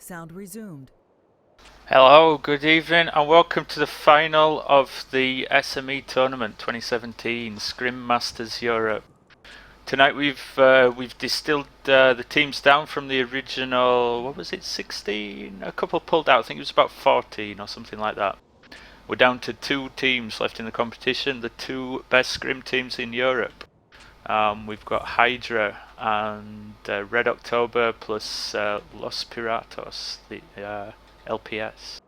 Sound resumed. Hello, good evening, and welcome to the final of the SME Tournament 2017 Scrim Masters Europe. Tonight we've distilled the teams down from the original, what was it, 16? A couple pulled out, I think it was about 14 or something like that. We're down to 2 teams left in the competition, the 2 best Scrim teams in Europe. We've got Hydra and Red October plus Los Piratos, the LPS.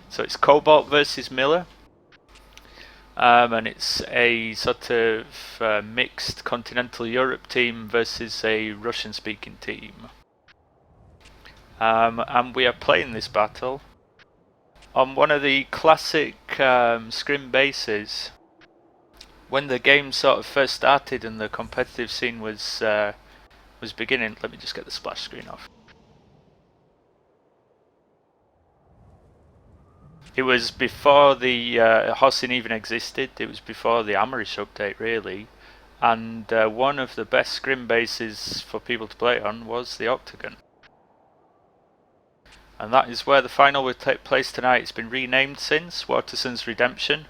So it's Cobalt versus Miller, and it's a sort of mixed continental Europe team versus a Russian-speaking team. And we are playing this battle on one of the classic Scrim bases. When the game sort of first started and the competitive scene was beginning, let me just get the splash screen off. It was before the Hossin even existed. It was before the Amerish update, really. And one of the best Scrim bases for people to play on was the Octagon. And that is where the final will take place tonight. It's been renamed since Waterson's Redemption.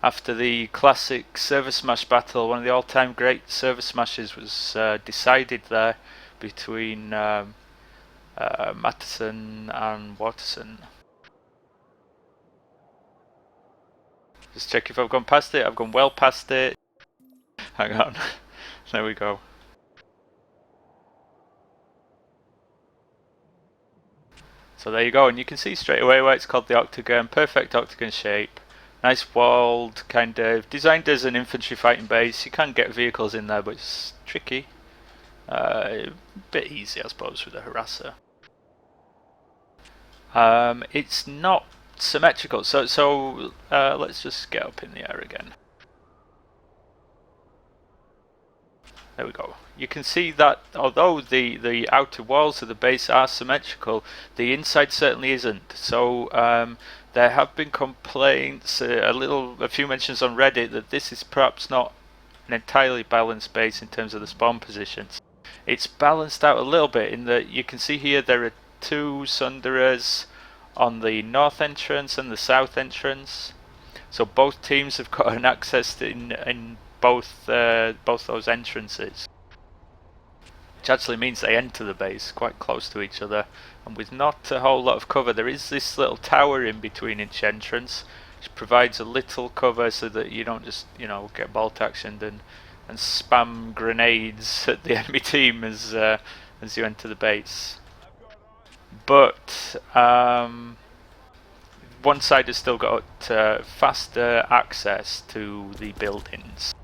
After the classic Server Smash battle, one of the all-time great Server Smashes was decided there between Matteson and Waterson. Just check if I've gone past it. I've gone well past it. Hang on. There we go. So there you go, and you can see straight away why it's called the Octagon. Perfect Octagon shape. Nice walled, kind of designed as an infantry fighting base. You can get vehicles in there, but it's tricky. A bit easy, I suppose, with a harasser. It's not symmetrical, so let's just get up in the air again. There we go. You can see that although the outer walls of the base are symmetrical, the inside certainly isn't. So there have been complaints, a few mentions on Reddit, that this is perhaps not an entirely balanced base in terms of the spawn positions. It's balanced out a little bit in that you can see here there are 2 Sunderers on the north entrance and the south entrance. So both teams have got an access in both those entrances, which actually means they enter the base quite close to each other, and with not a whole lot of cover. There is this little tower in between each entrance, which provides a little cover so that you don't just, get bolt actioned and spam grenades at the enemy team as you enter the base. But one side has still got faster access to the buildings.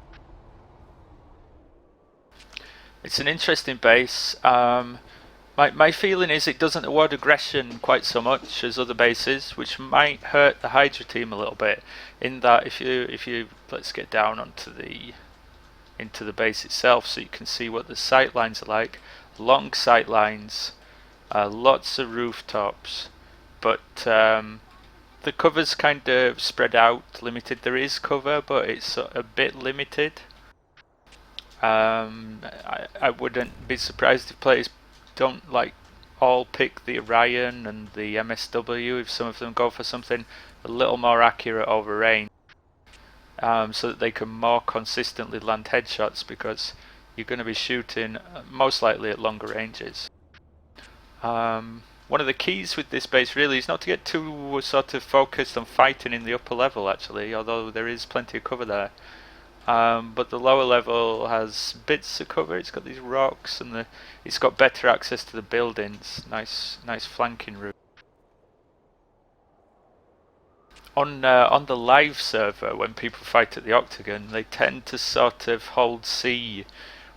It's an interesting base. My feeling is it doesn't award aggression quite so much as other bases, which might hurt the Hydra team a little bit. In that, if you let's get down into the base itself, so you can see what the sight lines are like. Long sight lines, lots of rooftops, but the cover's kind of spread out, limited. There is cover, but it's a bit limited. I wouldn't be surprised if players don't all pick the Orion and the MSW if some of them go for something a little more accurate over range, so that they can more consistently land headshots, because you're going to be shooting most likely at longer ranges. One of the keys with this base really is not to get too sort of focused on fighting in the upper level, actually, although there is plenty of cover there. But the lower level has bits of cover. It's got these rocks, and it's got better access to the buildings. Nice flanking route. On the live server, when people fight at the Octagon, they tend to sort of hold C,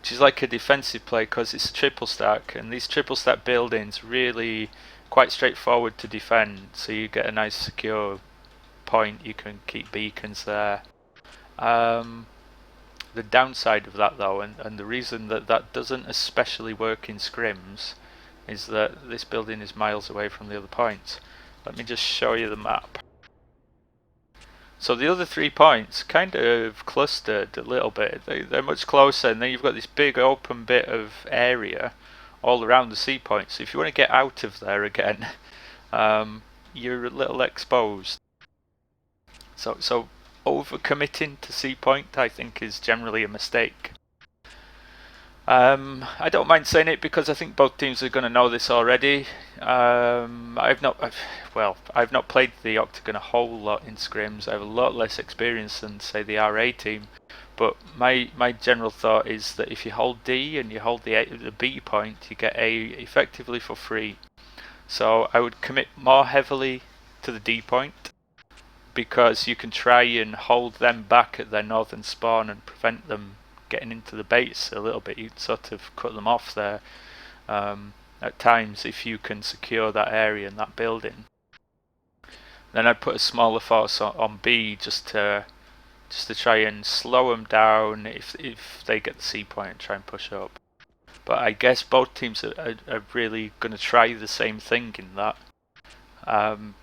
which is like a defensive play because it's a triple stack, and these triple stack buildings really quite straightforward to defend. So you get a nice secure point. You can keep beacons there. The downside of that, though, and the reason that doesn't especially work in scrims, is that this building is miles away from the other points. Let me just show you the map. So the other 3 points kind of clustered a little bit. They're much closer, and then you've got this big open bit of area all around the sea point. So if you want to get out of there again, you're a little exposed. So over-committing to sea point, I think, is generally a mistake. I don't mind saying it because I think both teams are going to know this already. I've not played the Octagon a whole lot in scrims. I have a lot less experience than, say, the RA team. But my general thought is that if you hold D and you hold the B point, you get A effectively for free. So I would commit more heavily to the D point, because you can try and hold them back at their northern spawn and prevent them getting into the base a little bit. You'd sort of cut them off there at times if you can secure that area and that building. Then I'd put a smaller force on B just to try and slow them down if they get the C point and try and push up. But I guess both teams are really going to try the same thing in that,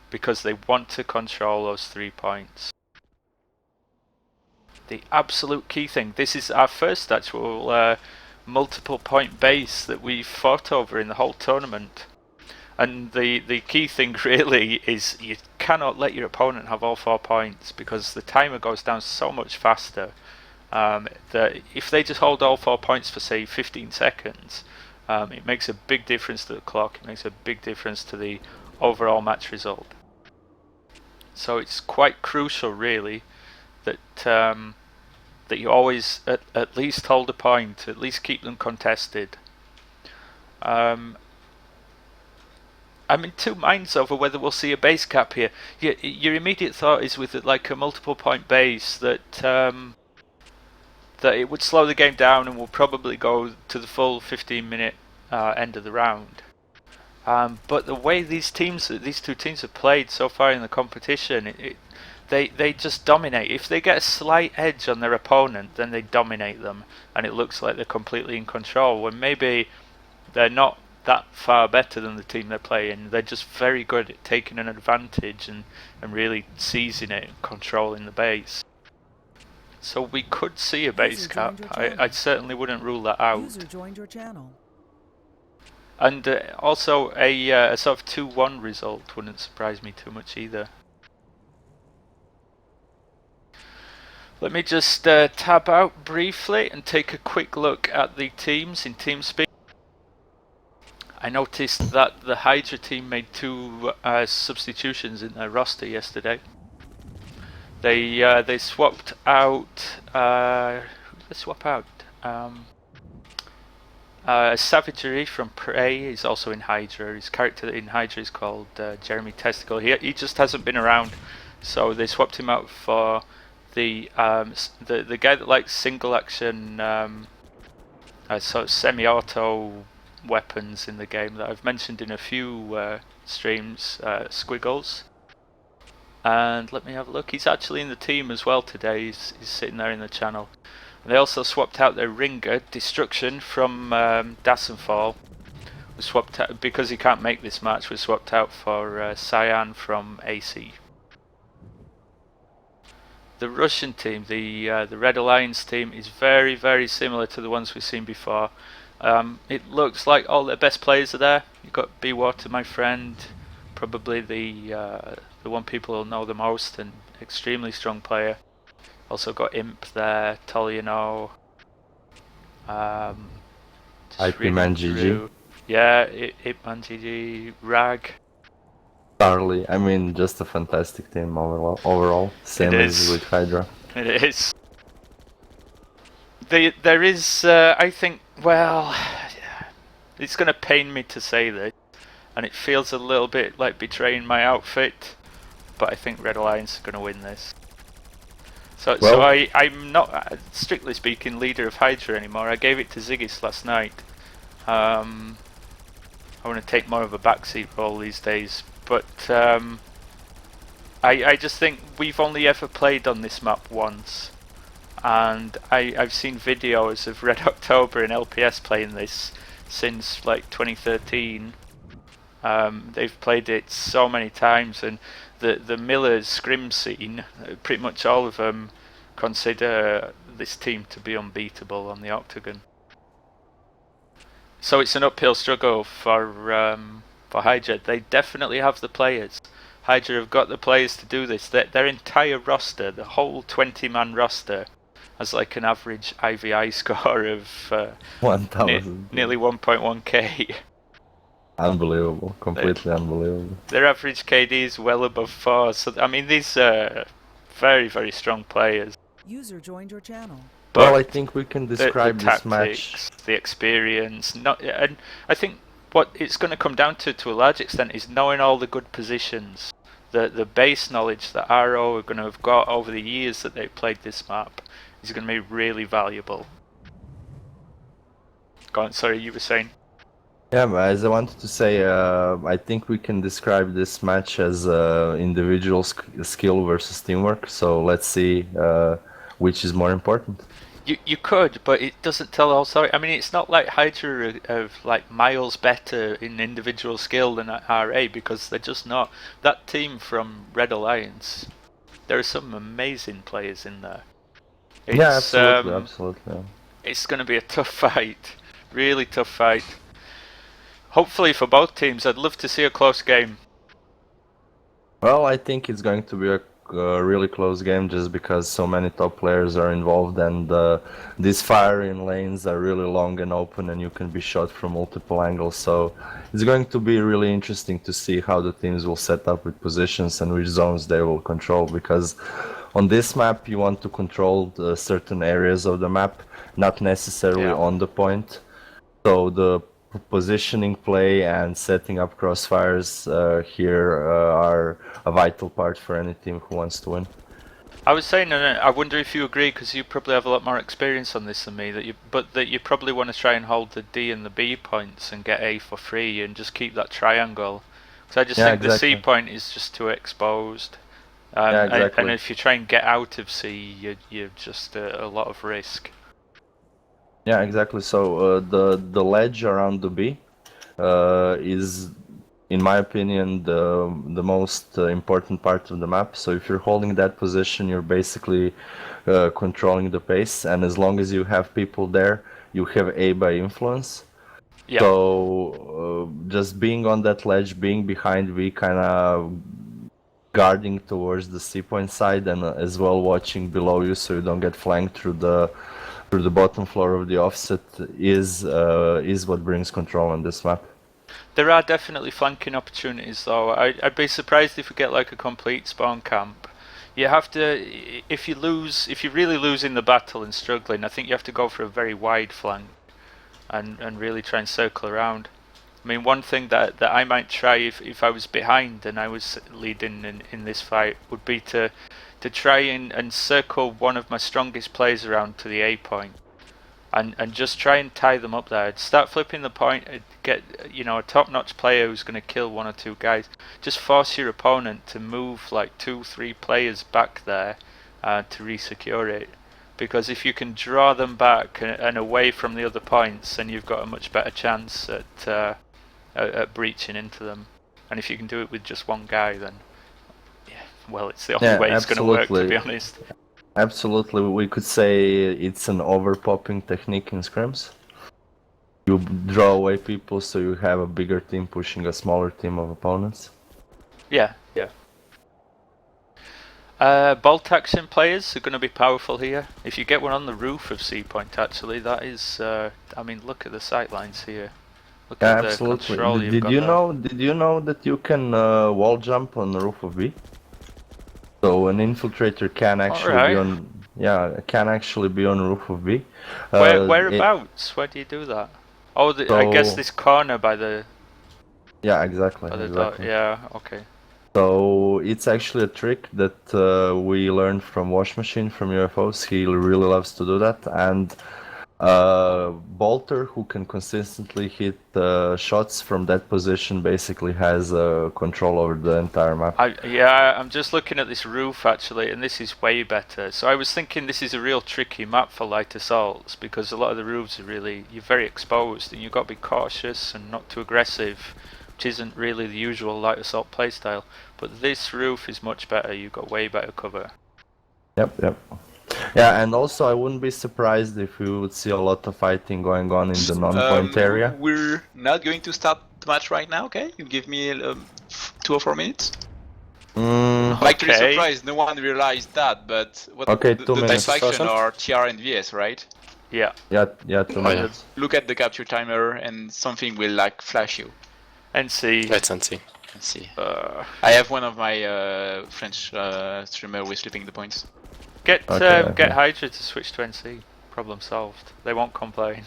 because they want to control those 3 points. The absolute key thing, this is our first actual multiple point base that we've fought over in the whole tournament. And the key thing really is you cannot let your opponent have all 4 points, because the timer goes down so much faster. That if they just hold all 4 points for, say, 15 seconds, it makes a big difference to the clock, it makes a big difference to the overall match result. So it's quite crucial really that that you always at least hold a point, at least keep them contested. I'm in two minds over whether we'll see a base cap here. Your immediate thought is with like a multiple point base that that it would slow the game down and will probably go to the full 15-minute end of the round. But the way these two teams have played so far in the competition, they just dominate. If they get a slight edge on their opponent, then they dominate them, and it looks like they're completely in control, when maybe they're not that far better than the team they're playing. They're just very good at taking an advantage and really seizing it and controlling the base. So we could see a base cap. I certainly wouldn't rule that out. User joined your channel. And also a sort of 2-1 result wouldn't surprise me too much either. Let me just tab out briefly and take a quick look at the teams in TeamSpeak. I noticed that the Hydra team made 2 substitutions in their roster yesterday. They swapped out. Who did they swap out? Savagery from Prey is also in Hydra. His character in Hydra is called Jeremy Testicle. He just hasn't been around, so they swapped him out for the guy that likes single action, sort of semi-auto weapons in the game that I've mentioned in a few streams. Squiggles. And let me have a look. He's actually in the team as well today. He's sitting there in the channel. And they also swapped out their ringer, Destruction, from Dassenfall. Was swapped out because he can't make this match. Was swapped out for Cyan from AC. The Russian team, the Red Alliance team, is very, very similar to the ones we've seen before. It looks like all their best players are there. You've got B-Water, my friend, probably the one people will know the most, and extremely strong player. Also got Imp there, Toliano. IP-Man GG. Yeah, IP-Man GG, Rag. Charlie, I mean, just a fantastic team overall. Same as with Hydra. It is. There is, I think, well, it's going to pain me to say this, and it feels a little bit like betraying my outfit, but I think Red Alliance is going to win this. So I'm not, strictly speaking, leader of Hydra anymore. I gave it to Zigis last night. I want to take more of a backseat role these days, but I just think we've only ever played on this map once, and I've seen videos of Red October and LPS playing this since like 2013. They've played it so many times, and the Miller's scrim scene, pretty much all of them consider this team to be unbeatable on the Octagon. So it's an uphill struggle for Hydra. They definitely have the players. Hydra have got the players to do this. Their entire roster, the whole 20-man roster, has like an average IVI score of 1,000. nearly 1.1k. Unbelievable, completely unbelievable. Their average KD is well above 4. So I mean, these are very, very strong players. User joined your channel. But well, I think we can describe the this tactics, match. the experience, and I think what it's going to come down to a large extent is knowing all the good positions, the base knowledge that RO are going to have got over the years that they've played this map is going to be really valuable. Go on, sorry, you were saying? Yeah, but as I wanted to say, I think we can describe this match as individual skill versus teamwork. So let's see which is more important. You could, but it doesn't tell all story. I mean, it's not like Hydra are like miles better in individual skill than RA, because they're just not. That team from Red Alliance, there are some amazing players in there. Yeah, absolutely, absolutely. It's going to be a tough fight, really tough fight. Hopefully for both teams, I'd love to see a close game. Well, I think it's going to be a really close game just because so many top players are involved, and these firing lanes are really long and open and you can be shot from multiple angles, so it's going to be really interesting to see how the teams will set up with positions and which zones they will control, because on this map you want to control certain areas of the map, not necessarily on the point. So the positioning play and setting up crossfires here are a vital part for any team who wants to win. I was saying, I wonder if you agree, because you probably have a lot more experience on this than me, that you probably want to try and hold the D and the B points and get A for free and just keep that triangle. Because I just think exactly. the C point is just too exposed. Exactly. And if you try and get out of C, you're just a lot of risk. Yeah, exactly. So the ledge around the B is, in my opinion, the most important part of the map. So if you're holding that position, you're basically controlling the pace, and as long as you have people there, you have A by influence. Yeah. So just being on that ledge, being behind V, kind of guarding towards the C point side, and as well watching below you so you don't get flanked through the bottom floor of the offset is what brings control on this map. There are definitely flanking opportunities though. I'd be surprised if we get like a complete spawn camp. You have to, if you really lose in the battle and struggling, I think you have to go for a very wide flank and really try and circle around. I mean, one thing that I might try if I was behind and I was leading in this fight would be to try and circle one of my strongest players around to the A point and just try and tie them up there. I'd start flipping the point, get a top-notch player who's going to kill one or two guys. Just force your opponent to move like 2-3 players back there to re-secure it. Because if you can draw them back and away from the other points, then you've got a much better chance at breaching into them. And if you can do it with just one guy, then well, it's the only way it's going to work, to be honest. Absolutely, we could say it's an overpopping technique in scrims. You draw away people so you have a bigger team pushing a smaller team of opponents. Yeah. Bolt action players are going to be powerful here. If you get one on the roof of C point, actually, that is. I mean, look at the sight lines here. Look at the control you've got there. Did you know that you can wall jump on the roof of B? So an infiltrator can actually be on roof of B. Whereabouts? Where do you do that? Oh, I guess this corner by the. Yeah, exactly. By the dot. Yeah. Okay. So it's actually a trick that we learned from Wash Machine from UFOs. He really loves to do that, and Bolter, who can consistently hit shots from that position, basically has control over the entire map. I'm just looking at this roof actually, and this is way better. So I was thinking this is a real tricky map for light assaults, because a lot of the roofs are you're very exposed, and you've got to be cautious and not too aggressive, which isn't really the usual light assault playstyle. But this roof is much better. You've got way better cover. Yep. Yeah, and also I wouldn't be surprised if we would see a lot of fighting going on in the non-point area. We're not going to start the match right now, okay? You give me 2 or 4 minutes. Like to be Okay. surprised, no one realized that, but what Okay, the 2 type minutes. faction are TR and VS, right? Yeah. Yeah, 2 minutes. Look at the capture timer and something will like flash you. NC. Let's see. Let's see. I have one of my French streamer with flipping the points. Get Okay. Hydra to switch to NC. Problem solved. They won't complain.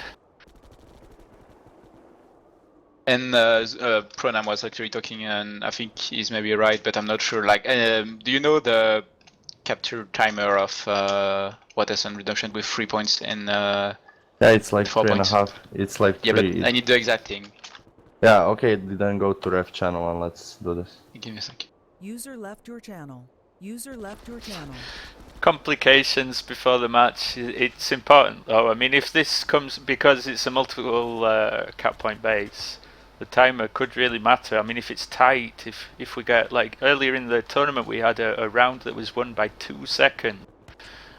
And Pronam was actually talking, and I think he's maybe right, but I'm not sure. Like, do you know the capture timer of Waterson Redemption with 3 points and Yeah, it's like 4 points? 3.5. It's like Yeah, 3. but I need the exact thing. Yeah, okay, then go to ref channel and let's do this. Give me a sec. User left your channel. User left your channel. Complications before the match. It's important though. I mean, if this comes because it's a multiple cap point base, the timer could really matter. I mean, if it's tight, if we get like earlier in the tournament, we had a round that was won by 2 seconds.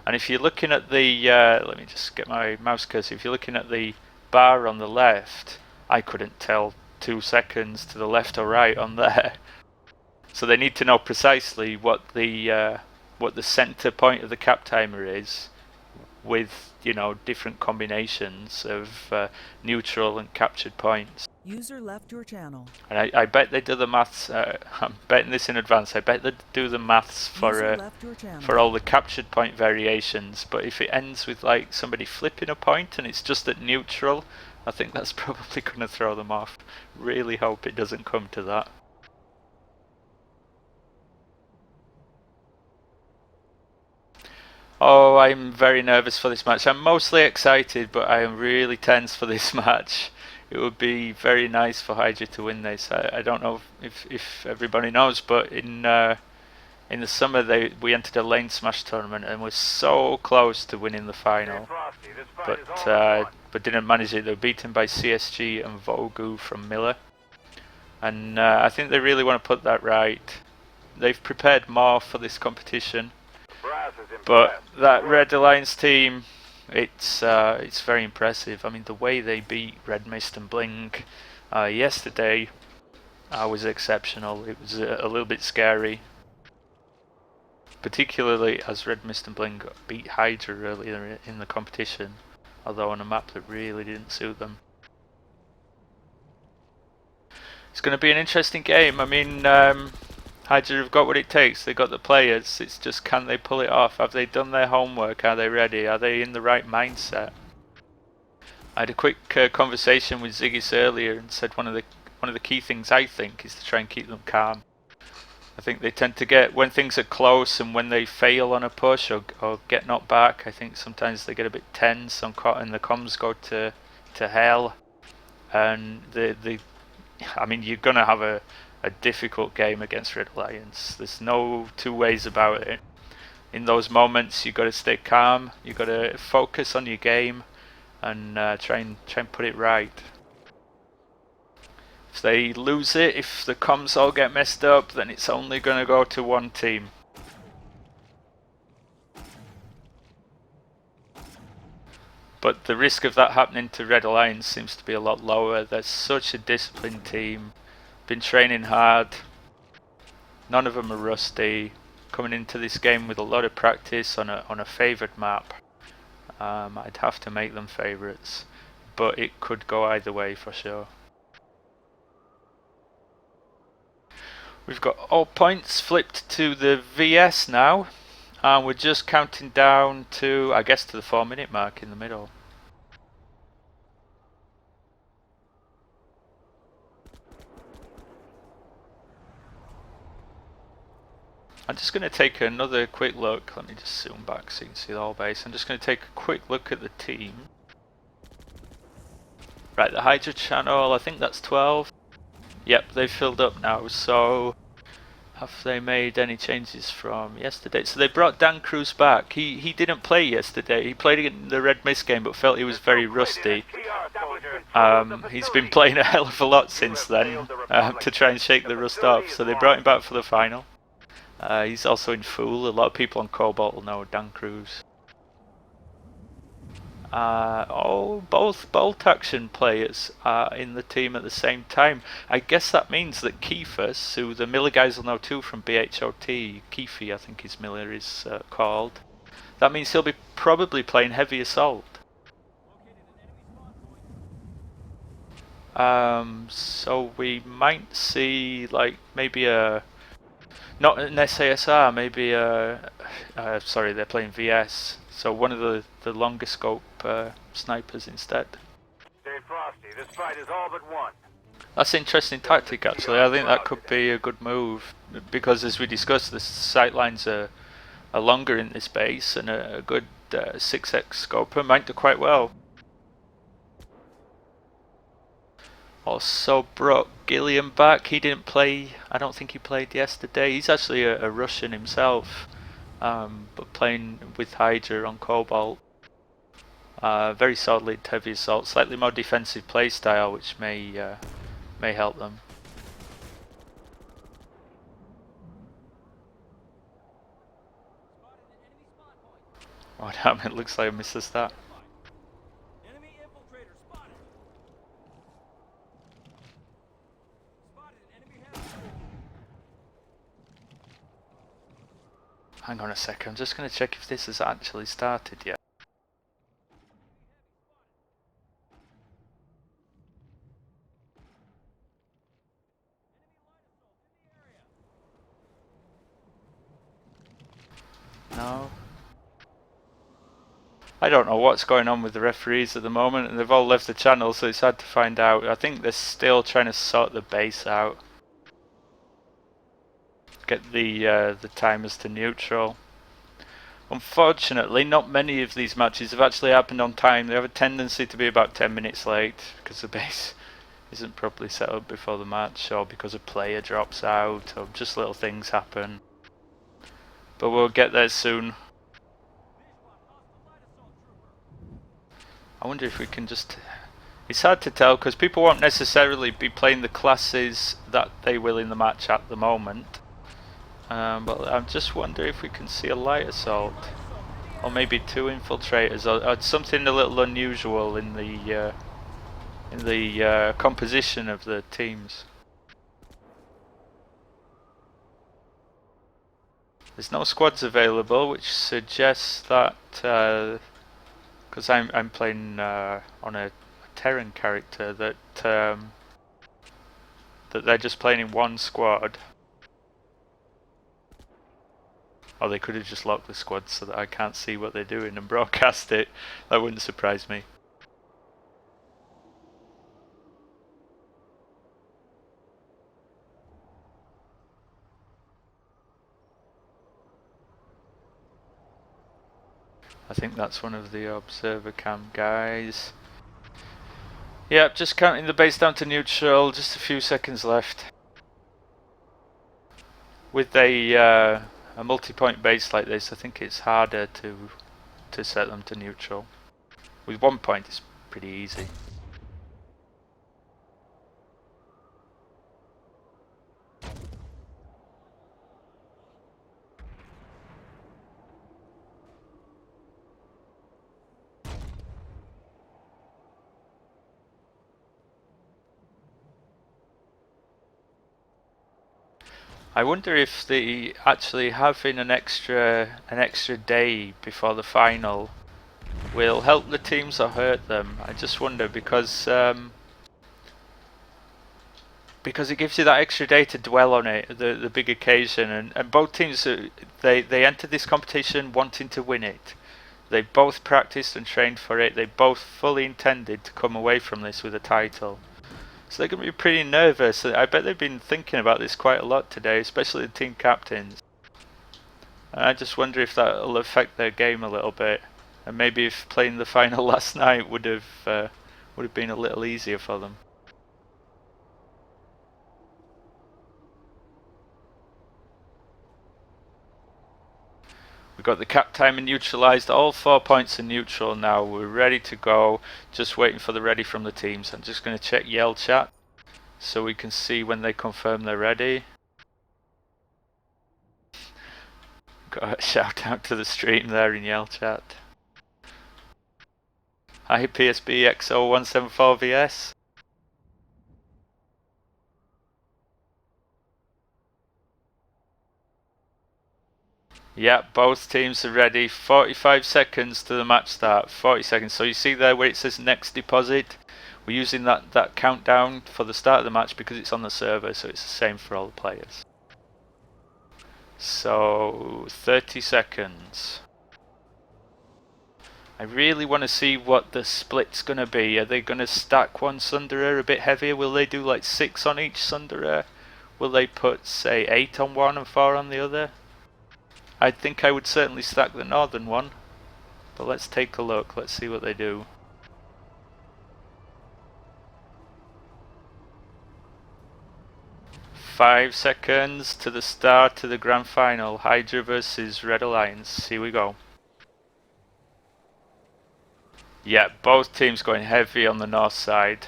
And if you're looking at the, let me just get my mouse cursor. If you're looking at the bar on the left, I couldn't tell 2 seconds to the left or right on there. So they need to know precisely what the center point of the cap timer is, with different combinations of neutral and captured points. User left your channel. And I bet they do the maths. I'm betting this in advance. I bet they do the maths User left your channel. for all the captured point variations. But if it ends with like somebody flipping a point and it's just at neutral, I think that's probably going to throw them off. Really hope it doesn't come to that. Oh, I'm very nervous for this match. I'm mostly excited, but I am really tense for this match. It would be very nice for Hydra to win this. I don't know if everybody knows, but in the summer we entered a lane smash tournament and were so close to winning the final, but didn't manage it. They were beaten by CSG and Vogu from Miller, and I think they really want to put that right. They've prepared more for this competition, but that Red Alliance team, it's very impressive. I mean, the way they beat Red Mist and Bling yesterday was exceptional. It was a little bit scary, particularly as Red Mist and Bling beat Hydra earlier in the competition, although on a map that really didn't suit them. It's going to be an interesting game. I mean, Hydra have got what it takes. They've got the players. It's just, can they pull it off? Have they done their homework? Are they ready? Are they in the right mindset? I had a quick conversation with Ziggy's earlier and said one of the key things I think is to try and keep them calm. I think they tend to get, when things are close and when they fail on a push or get knocked back, I think sometimes they get a bit tense and the comms go to hell. And I mean, you're going to have a difficult game against Red Alliance. There's no two ways about it. In those moments, you've got to stay calm. You've got to focus on your game and try and put it right. If they lose it, if the comms all get messed up, then it's only going to go to one team. But the risk of that happening to Red Alliance seems to be a lot lower. They're such a disciplined team. Been training hard. None of them are rusty. Coming into this game with a lot of practice on a favoured map. I'd have to make them favourites, but it could go either way for sure. We've got all points flipped to the VS now, and we're just counting down to, I guess, to the 4-minute mark in the middle. I'm just going to take another quick look. Let me just zoom back so you can see the whole base. I'm just going to take a quick look at the team. Right, the Hydra channel, I think that's 12. Yep, they've filled up now, so have they made any changes from yesterday? So they brought Dan Cruz back. He didn't play yesterday. He played in the Red Mist game but felt he was very rusty. He's been playing a hell of a lot since then to try and shake the rust off. So they brought him back for the final. He's also in Fool. A lot of people on Cobalt will know Dan Cruz. Both bolt action players are in the team at the same time. I guess that means that Keefus, who the Miller guys will know too from BHOT, Keefy I think his Miller is called, that means he'll be probably playing heavy assault. So we might see like maybe not an SASR, maybe sorry, they're playing VS. So one of the longer scope snipers instead. Stay frosty. This fight is all but won. That's an interesting tactic actually. I think that could be a good move because as we discussed, the sight lines are longer in this base and a good 6x scoper might do quite well. Also brought Gilliam back. He didn't play, I don't think he played yesterday. He's actually a Russian himself, but playing with Hydra on Cobalt. Very solid heavy assault, slightly more defensive playstyle, which may help them. Oh damn, it looks like I missed the start. Enemy infiltrator spotted. Spotted an enemy heavy. Hang on a second, I'm just going to check if this has actually started yet. No. I don't know what's going on with the referees at the moment, and they've all left the channel, so it's hard to find out. I think they're still trying to sort the base out. Get the timers to neutral. Unfortunately, not many of these matches have actually happened on time. They have a tendency to be about 10 minutes late because the base isn't properly set up before the match, or because a player drops out, or just little things happen. But we'll get there soon. I wonder if we can just... It's hard to tell because people won't necessarily be playing the classes that they will in the match at the moment. But I just wonder if we can see a light assault, or maybe 2 infiltrators, or something a little unusual in the composition of the teams. There's no squads available, which suggests that because I'm playing on a Terran character, that that they're just playing in one squad. Or they could have just locked the squad so that I can't see what they're doing and broadcast it. That wouldn't surprise me. I think that's one of the observer cam guys. Yep, just counting the base down to neutral, just a few seconds left. With a multi-point base like this, I think it's harder to set them to neutral. With 1 point, it's pretty easy. I wonder if they actually having an extra day before the final will help the teams or hurt them. I just wonder because it gives you that extra day to dwell on it, the big occasion, and both teams they enter this competition wanting to win it. They both practiced and trained for it. They both fully intended to come away from this with a title. So they're going to be pretty nervous. I bet they've been thinking about this quite a lot today, especially the team captains. And I just wonder if that will affect their game a little bit, and maybe if playing the final last night would have been a little easier for them. We've got the cap timer neutralised, all 4 points are neutral now, we're ready to go, just waiting for the ready from the teams. I'm just going to check Yell chat so we can see when they confirm they're ready. Got a shout out to the stream there in Yell chat. IPSB XO174VS. Yeah, both teams are ready. 45 seconds to the match start. 40 seconds. So you see there where it says next deposit? We're using that countdown for the start of the match because it's on the server, so it's the same for all the players. So 30 seconds. I really want to see what the split's going to be. Are they going to stack one Sunderer a bit heavier? Will they do like 6 on each Sunderer? Will they put, say, 8 on one and 4 on the other? I think I would certainly stack the northern one. But let's take a look. Let's see what they do. Five seconds to the start to the grand final. Hydra versus Red Alliance. Here we go. Yeah, both teams going heavy on the north side.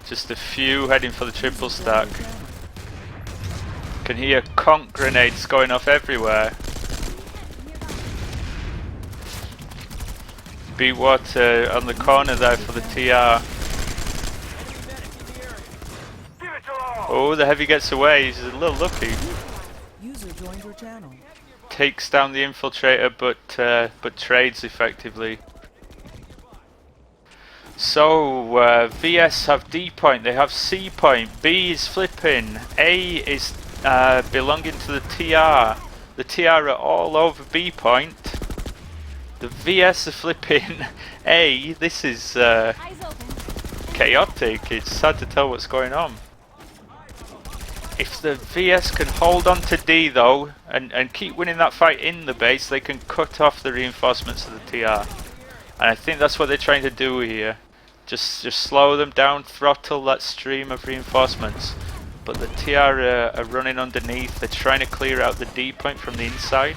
Just a few heading for the triple stack. Can hear conch grenades going off everywhere. Beat water on the corner there for the TR. Oh, the heavy gets away. He's a little lucky. User joined your channel. Takes down the infiltrator, but trades effectively. So VS have D point, they have C point, B is flipping, A is belonging to the TR. The TR are all over B point. The VS are flipping A. This is chaotic. It's hard to tell what's going on. If the VS can hold on to D though and keep winning that fight in the base, they can cut off the reinforcements of the TR. And I think that's what they're trying to do here. Just slow them down, throttle that stream of reinforcements. But the TR are running underneath. They're trying to clear out the D point from the inside.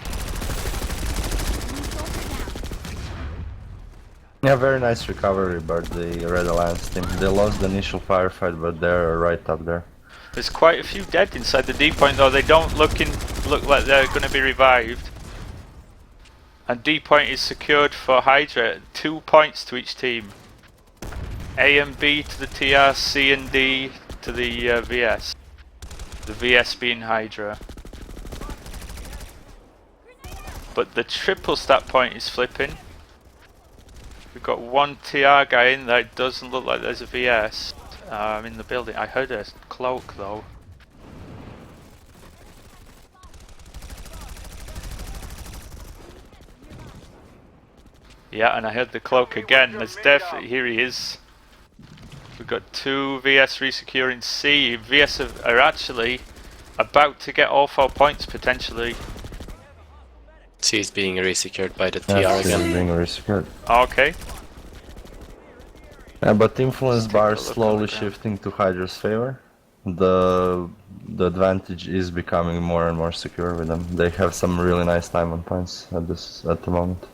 Yeah, very nice recovery by the Red Alliance team. They lost the initial firefight, but they're right up there. There's quite a few dead inside the D point though. They don't look like they're going to be revived. And D point is secured for Hydra. 2 points to each team. A and B to the TR, C and D to the VS. The VS being Hydra. But the triple stat point is flipping. We've got one TR guy in there. It doesn't look like there's a VS in the building. I heard a cloak though. Yeah, and I heard the cloak again. There's definitely, here he is. We've got 2 VS resecuring C. VS are actually about to get all 4 points potentially. C is being resecured by the TR Yeah, C is again. being resecured. Okay. Yeah, but influence Let's take bar a is look slowly on the ground. shifting to Hydra's favor. The advantage is becoming more and more secure with them. They have some really nice time on points at the moment.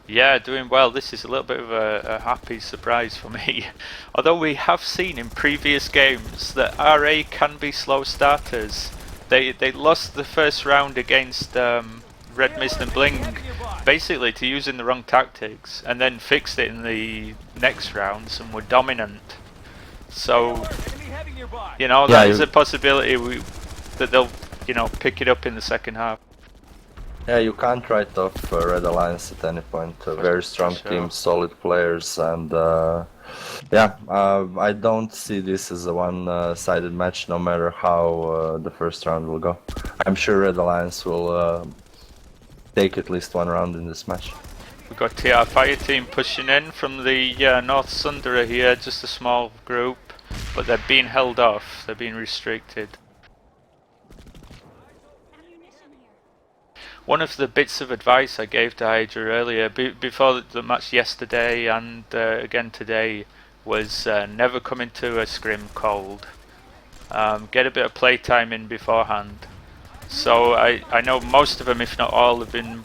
Yeah, doing well. This is a little bit of a happy surprise for me. Although we have seen in previous games that RA can be slow starters. They lost the first round against Red Mist and Bling basically to using the wrong tactics, and then fixed it in the next rounds and were dominant. So, you know, Yeah, that is a possibility that they'll, you know, pick it up in the second half. Yeah, you can't write off Red Alliance at any point. A very strong Sure. team, solid players, and I don't see this as a one-sided match, no matter how the first round will go. I'm sure Red Alliance will take at least one round in this match. We've got TR Fire Team pushing in from the North Sunderer here, just a small group, but they're being held off, they're being restricted. One of the bits of advice I gave to Hydra earlier, before the match yesterday and again today, was never come into a scrim cold. Get a bit of playtime in beforehand. So I know most of them, if not all, have been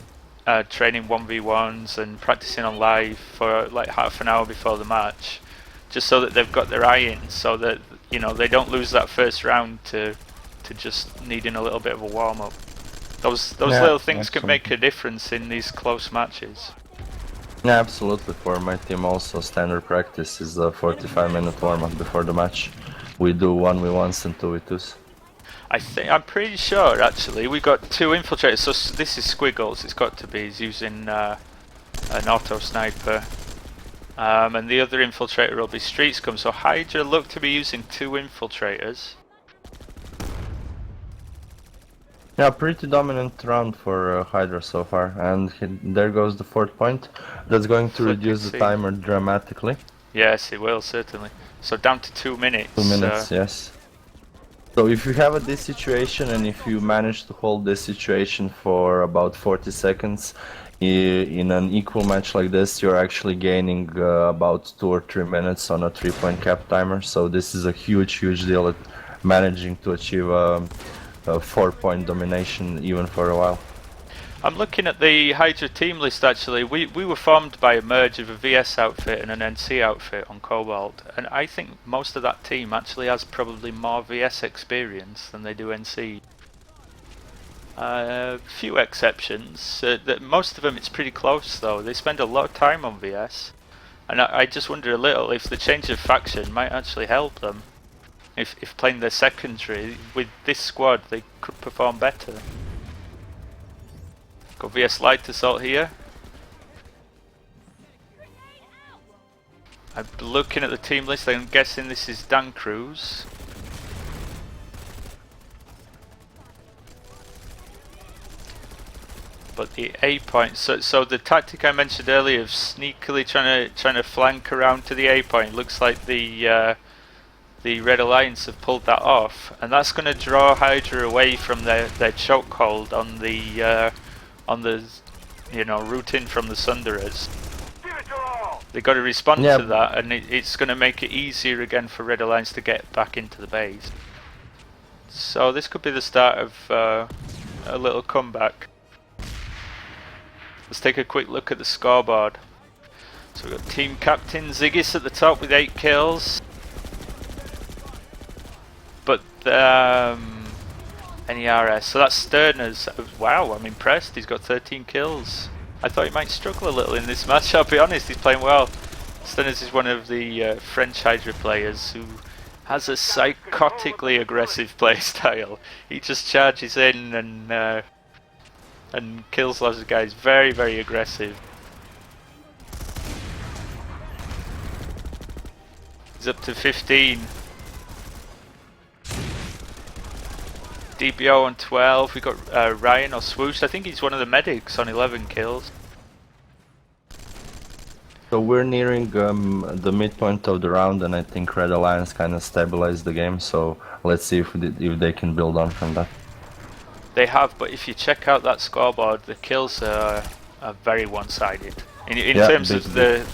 training 1v1s and practicing on live for like half an hour before the match, just so that they've got their eye in, so that, you know, they don't lose that first round to just needing a little bit of a warm-up. Those little things can make a difference in these close matches. Yeah, absolutely. For my team also, standard practice is a 45-minute warm-up before the match. We do 1v1s and 2v2s. I'm pretty sure actually we got 2 infiltrators. So this is Squiggles. It's got to be. He's using an auto sniper, and the other infiltrator will be Street Scum. So Hydra look to be using 2 infiltrators. Yeah, pretty dominant round for Hydra so far, and there goes the 4th point. That's going to Flipping reduce the scene. timer dramatically. Yes, it will certainly. So down to 2 minutes. 2 minutes, yes. So if you have this situation and if you manage to hold this situation for about 40 seconds, in an equal match like this, you're actually gaining about 2 or 3 minutes on a 3-point cap timer. So this is a huge deal at managing to achieve a 4-point domination even for a while. I'm looking at the Hydra team list actually. We were formed by a merge of a VS outfit and an NC outfit on Cobalt, and I think most of that team actually has probably more VS experience than they do NC. Few exceptions. Most of them it's pretty close though. They spend a lot of time on VS, and I just wonder a little if the change of faction might actually help them. If playing their secondary with this squad, they could perform better. Got VS Light Assault here. I'm looking at the team list, I'm guessing this is Dan Cruz. But the A point, so the tactic I mentioned earlier of sneakily trying to flank around to the A point, looks like the Red Alliance have pulled that off, and that's going to draw Hydra away from their chokehold on the route in from the Sunderers. They got to respond to that, and it's going to make it easier again for Red Alliance to get back into the base. So this could be the start of a little comeback. Let's take a quick look at the scoreboard. So we've got team captain Ziggis at the top with 8 kills. But NERS, so that's Sterner's. Wow, I'm impressed. He's got 13 kills. I thought he might struggle a little in this match. I'll be honest, he's playing well. Sterner's is one of the French Hydra players who has a psychotically aggressive playstyle. He just charges in and kills lots of guys. Very aggressive. He's up to 15. DBO on 12, we got Ryan or Swoosh, I think he's one of the medics on 11 kills. So we're nearing the midpoint of the round, and I think Red Alliance kind of stabilized the game, so let's see if they can build on from that. They have, but if you check out that scoreboard, the kills are very one-sided. In terms of the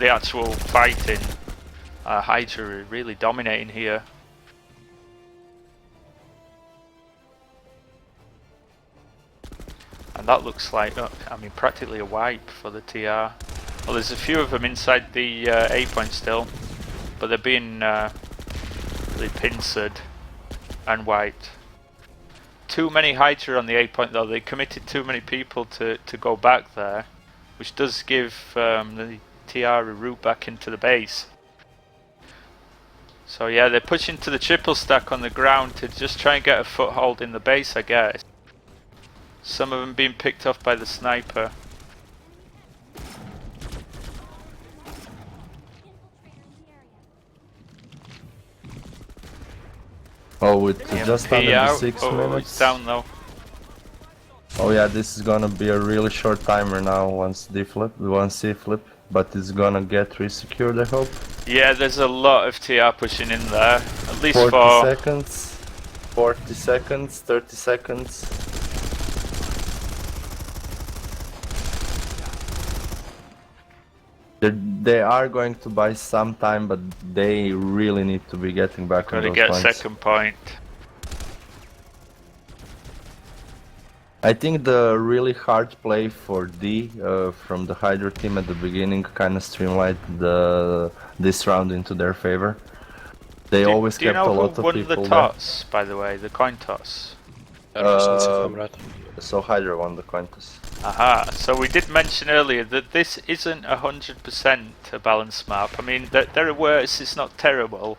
actual fighting, Hydra are really dominating here. And that looks like, practically a wipe for the TR. Well, there's a few of them inside the A point still, but they're being really pincered and wiped. Too many Hydra on the A point though. They committed too many people to go back there, which does give the TR a route back into the base. So yeah, they're pushing to the triple stack on the ground to just try and get a foothold in the base, I guess. Some of them being picked off by the sniper. Oh, with just under 6 Oh, minutes. it's down though. Oh yeah, this is gonna be a really short timer now once C flip, but it's gonna get resecured, I hope. Yeah, there's a lot of TR pushing in there. At least 40 seconds, 40 seconds, 30 seconds. They are going to buy some time, but they really need to be getting back on those Gotta get points. second point. I think the really hard play for D from the Hydra team at the beginning kind of streamlined this round into their favor. They always kept a lot of people Do you know who won the toss, by the way, the coin toss? Russians, if I'm right. So Hydra won the coin toss. Aha, so we did mention earlier that this isn't 100% a balanced map. I mean, there are worse, it's not terrible,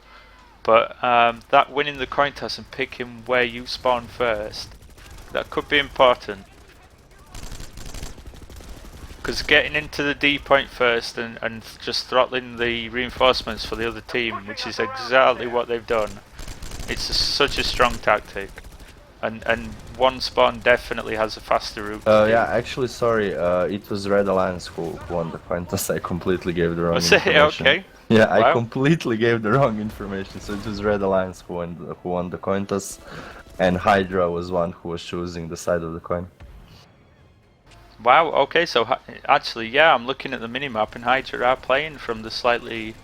but that winning the coin toss and picking where you spawn first, that could be important. Because getting into the D point first and just throttling the reinforcements for the other team, which is exactly what they've done, such a strong tactic. And one spawn definitely has a faster route. Yeah, actually, sorry, it was Red Alliance who won the coin toss. I completely gave the wrong information. Okay. Yeah, Wow. I completely gave the wrong information. So it was Red Alliance who won the coin toss, and Hydra was one who was choosing the side of the coin. Wow, okay, so actually, yeah, I'm looking at the minimap and Hydra are playing from the slightly,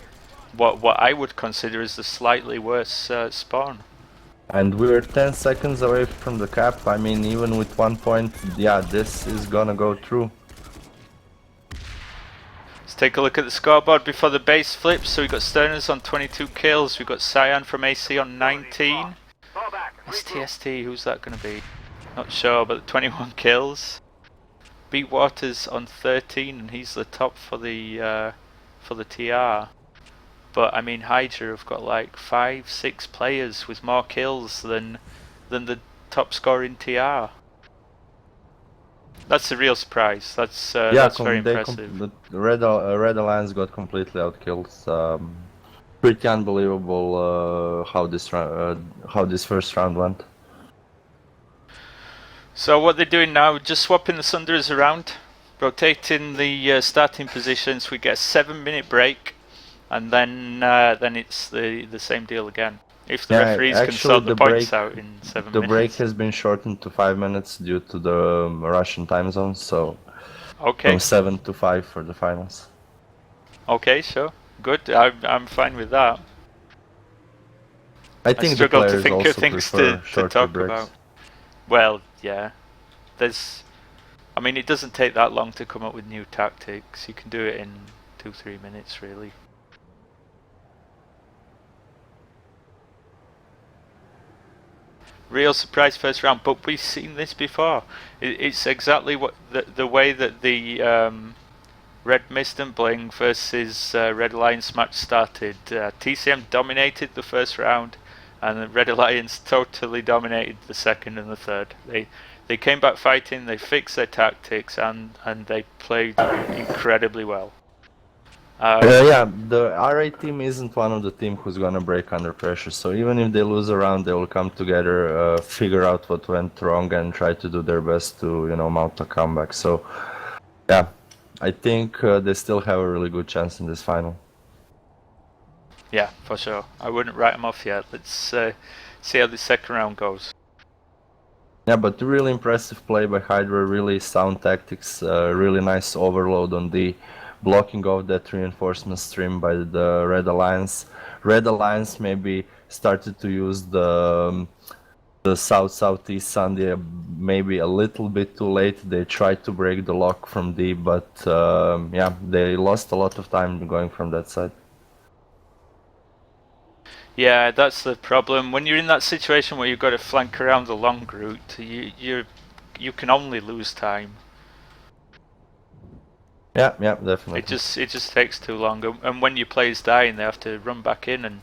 what I would consider as the slightly worse spawn. And we're 10 seconds away from the cap. I mean, even with 1 point, yeah, this is gonna go through. Let's take a look at the scoreboard before the base flips. So we've got Sterners on 22 kills, we've got Cyan from AC on 19. Fall back. STST, who's that going to be? Not sure, but 21 kills. Beat Waters on 13, and he's the top for the TR. But I mean, Hydra have got like 5-6 players with more kills than the top scorer in TR. That's a real surprise. That's very impressive. The Red Alliance got completely outkilled. Pretty unbelievable how this first round went. So what they're doing now, just swapping the Sunderers around, rotating the starting positions. We get a 7-minute break, and then it's the same deal again. If the referees can sort the points out in 7 minutes. The break has been shortened to 5 minutes due to the Russian time zone, so okay. From 7 to 5 for the finals. Okay, sure. Good. I'm fine with that. I think the struggle to players think also of things prefer to shorter talk breaks. about. Well, yeah. I mean, it doesn't take that long to come up with new tactics. You can do it in 2-3 minutes, really. Real surprise first round, but we've seen this before. It's exactly what the way that the Red Mist and Bling versus Red Alliance match started. TCM dominated the first round, and the Red Alliance totally dominated the second and the third. They came back fighting, they fixed their tactics, and they played incredibly well. Yeah, the RA team isn't one of the team who's gonna break under pressure, so even if they lose a round, they will come together, figure out what went wrong, and try to do their best to, mount a comeback. So, yeah, I think they still have a really good chance in this final. Yeah, for sure. I wouldn't write them off yet. Let's see how the second round goes. Yeah, but really impressive play by Hydra, really sound tactics, really nice overload on the blocking of that reinforcement stream by the Red Alliance. Red Alliance maybe started to use the south-southeast Sunday maybe a little bit too late. They tried to break the lock from D, but yeah, they lost a lot of time going from that side. Yeah, that's the problem. When you're in that situation where you've got to flank around the long route, you can only lose time. Yeah, definitely. It just takes too long, and when your players die and they have to run back in and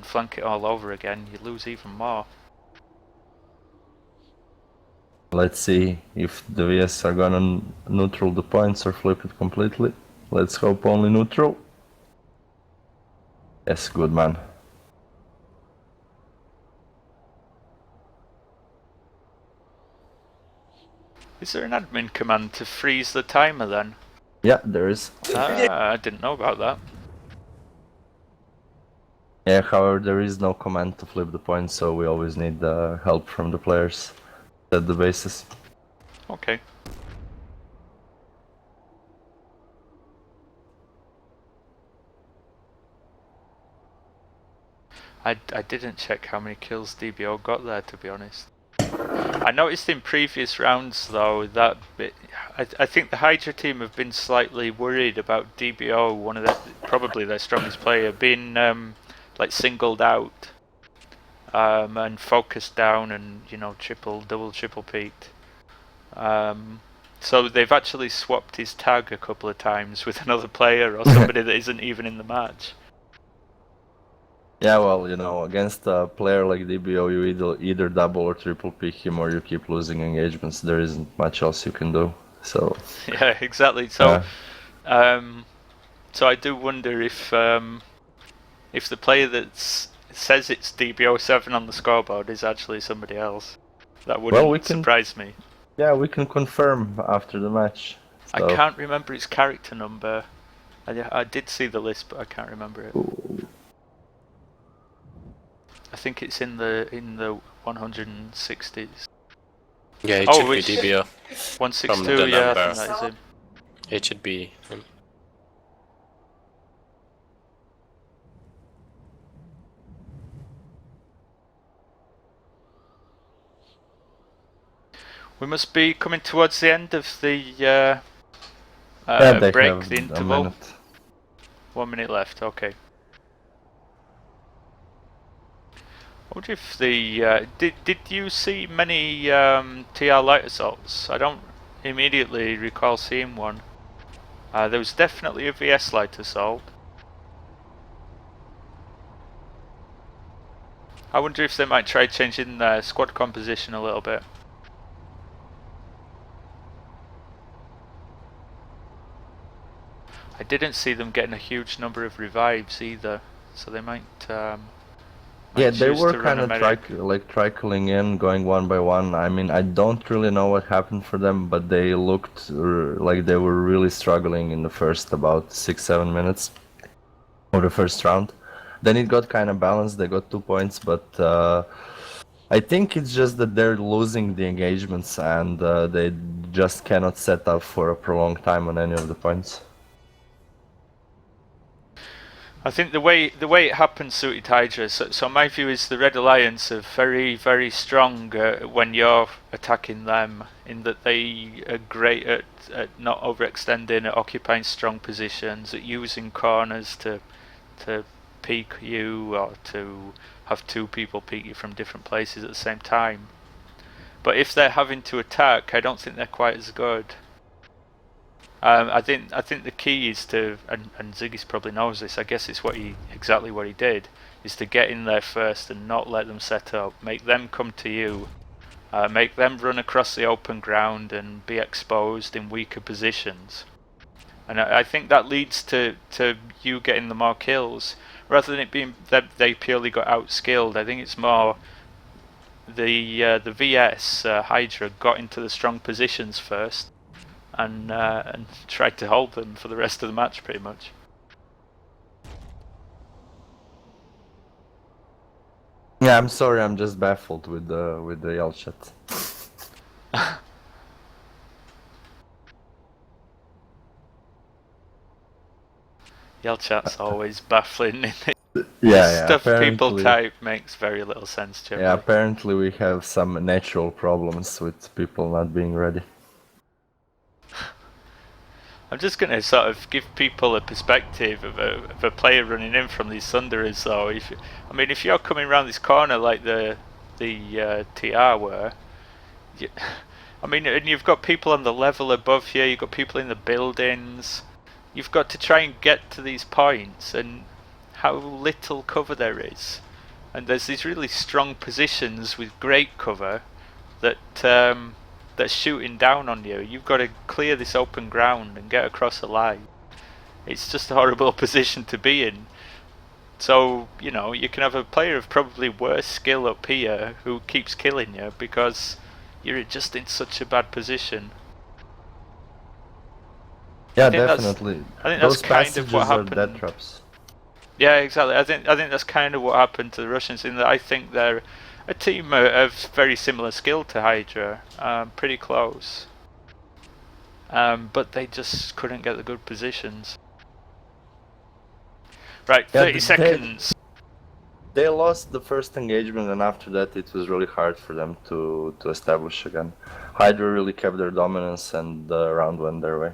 flank it all over again, you lose even more. Let's see if the VS are gonna neutral the points or flip it completely. Let's hope only neutral. Yes, good man. Is there an admin command to freeze the timer then? Yeah, there is. I didn't know about that. Yeah, however, there is no command to flip the points, so we always need help from the players at the bases. Okay. I didn't check how many kills DBO got there, to be honest. I noticed in previous rounds though that I think the Hydra team have been slightly worried about DBO, probably their strongest player, being like singled out. and focused down and double triple peeked. So they've actually swapped his tag a couple of times with another player or somebody that isn't even in the match. Yeah, well, against a player like DBO, you either double or triple pick him, or you keep losing engagements. There isn't much else you can do. So Yeah, exactly. So, so I do wonder if the player that says it's DBO7 on the scoreboard is actually somebody else. That wouldn't surprise me. Yeah, we can confirm after the match. I can't remember its character number. I did see the list, but I can't remember it. Ooh. I think it's in the 160s. Yeah, it should be DBO. 162, yeah, I think that is him. It should be him. We must be coming towards the end of the break, the interval. 1 minute left, okay. I wonder if the... did you see many TR light assaults? I don't immediately recall seeing one. There was definitely a VS light assault. I wonder if they might try changing their squad composition a little bit. I didn't see them getting a huge number of revives either, so they might yeah, they were kind of trickling in, going one by one. I mean, I don't really know what happened for them, but they looked like they were really struggling in the first about 6-7 minutes of the first round. Then it got kind of balanced, they got 2 points, but I think it's just that they're losing the engagements and they just cannot set up for a prolonged time on any of the points. I think the way it happened suited Hydra. So my view is the Red Alliance are very, very strong when you're attacking them, in that they are great at not overextending, at occupying strong positions, at using corners to peek you, or to have two people peek you from different places at the same time. But if they're having to attack, I don't think they're quite as good. I think the key is to, and Ziggy's probably knows this, I guess it's exactly what he did, is to get in there first and not let them set up, make them come to you, make them run across the open ground and be exposed in weaker positions. And I think that leads to you getting the more kills, rather than it being that they purely got outskilled. I think it's more the VS Hydra got into the strong positions first, and tried to hold them for the rest of the match, pretty much. Yeah, I'm sorry, I'm just baffled with the yell chat. Yell chat's always baffling. Yeah, Stuff people type makes very little sense to me. Yeah, apparently we have some natural problems with people not being ready. I'm just going to sort of give people a perspective of a player running in from these Thunderers, though. If you're coming around this corner like the TR were, and you've got people on the level above you, you've got people in the buildings, you've got to try and get to these points, and how little cover there is. And there's these really strong positions with great cover that that's shooting down on you. You've got to clear this open ground and get across the line. It's just a horrible position to be in. So, you can have a player of probably worse skill up here who keeps killing you because you're just in such a bad position. Yeah, definitely. I think that's kind of what happened. Death traps. Yeah, exactly. I think that's kind of what happened to the Russians, in that I think they're a team of very similar skill to Hydra, pretty close, but they just couldn't get the good positions. Right, 30 seconds. They lost the first engagement, and after that it was really hard for them to establish again. Hydra really kept their dominance, and the round went their way.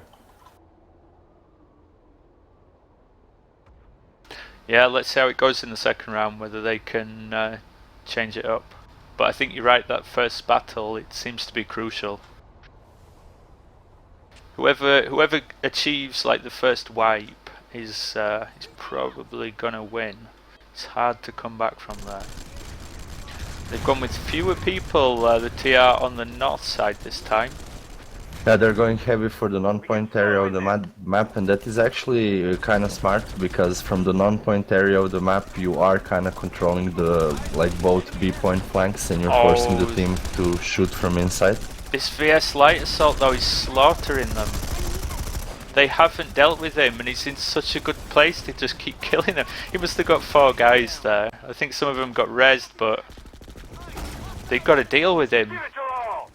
Yeah, let's see how it goes in the second round, whether they can change it up. But I think you're right, that first battle, it seems to be crucial. Whoever achieves like the first wipe is probably gonna win. It's hard to come back from there. They've gone with fewer people, the TR on the north side this time. Yeah, they're going heavy for the non-point area of the map, and that is actually kind of smart, because from the non-point area of the map you are kind of controlling the both B-point flanks, and you're forcing the team to shoot from inside. This VS light assault though is slaughtering them. They haven't dealt with him, and he's in such a good place to just keep killing them. He must have got 4 guys there. I think some of them got rezzed, but they've got to deal with him.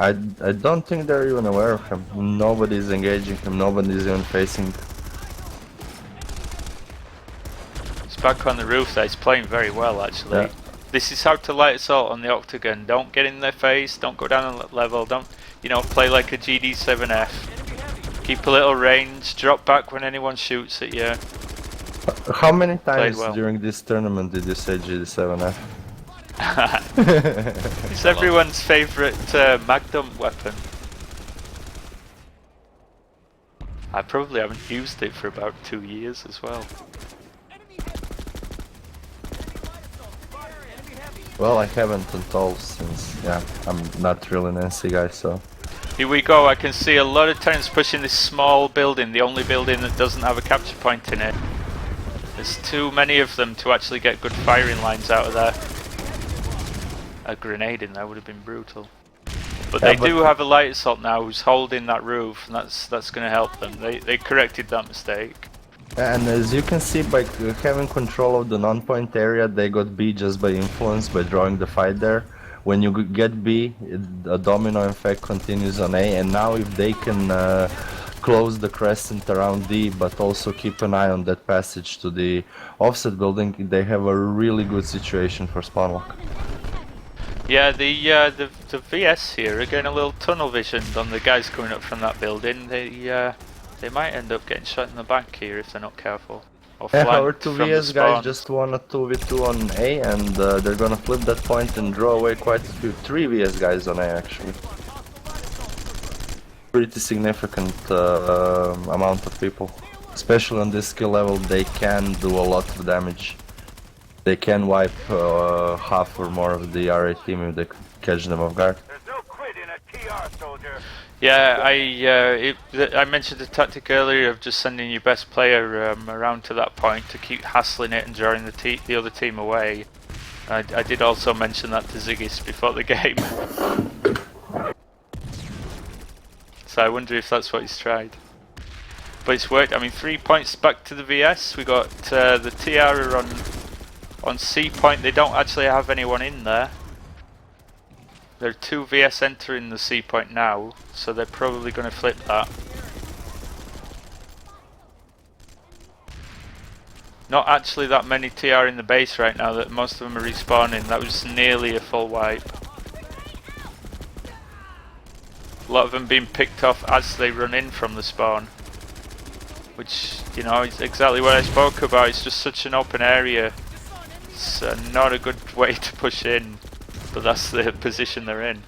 I don't think they're even aware of him. Nobody's engaging him, nobody's even facing. He's back on the roof there, he's playing very well actually. Yeah. This is how to light assault on the octagon. Don't get in their face, don't go down a level, don't, you know, play like a GD7F. Keep a little range, drop back when anyone shoots at you. How many times well. during this tournament did you say GD7F? It's everyone's favourite Magnum weapon. I probably haven't used it for about 2 years as well. Well, I haven't at all since, yeah, I'm not really an NC guy, so... Here we go, I can see a lot of Terrans pushing this small building, the only building that doesn't have a capture point in it. There's too many of them to actually get good firing lines out of there. A grenade in there would have been brutal. But yeah, they do have a light assault now who's holding that roof, and that's going to help them. They corrected that mistake. And as you can see, by having control of the non-point area, they got B just by influence, by drawing the fight there. When you get B, a domino effect continues on A, and now if they can close the crescent around D, but also keep an eye on that passage to the offset building, they have a really good situation for spawn lock. Yeah, the VS here are getting a little tunnel visioned on the guys coming up from that building. They might end up getting shot in the back here if they're not careful. Or Our flanked 2 from the VS guys spawn. just won a 2v2 on A, and they're gonna flip that point and draw away quite a few. 3 VS guys on A actually. Pretty significant amount of people. Especially on this skill level, they can do a lot of damage. They can wipe half or more of the RA team if they catch them off guard. There's no quit in a TR, soldier. Yeah, I mentioned the tactic earlier of just sending your best player around to that point to keep hassling it and drawing the other team away. I did also mention that to Ziggis before the game. So I wonder if that's what he's tried. But it's worked. I mean, 3 points back to the VS. We got the TR on C point. They don't actually have anyone in there. There are 2 VS entering the C point now, so they're probably going to flip that. Not actually that many TR in the base right now, that most of them are respawning. That was nearly a full wipe. A lot of them being picked off as they run in from the spawn. Which, you know, is exactly what I spoke about. It's just such an open area. It's not a good way to push in. But that's the position they're in.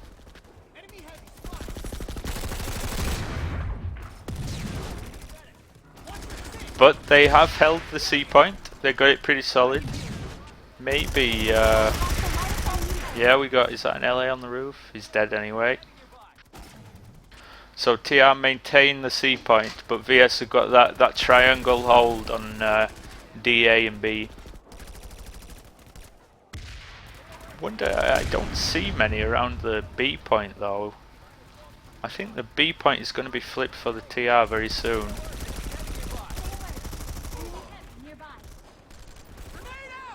But they have held the C point. They got it pretty solid. Maybe, yeah, we got, is that an LA on the roof? He's dead anyway. So TR maintain the C point, but VS have got that triangle hold on D, A and B. Wonder, I don't see many around the B point though. I think the B point is going to be flipped for the TR very soon.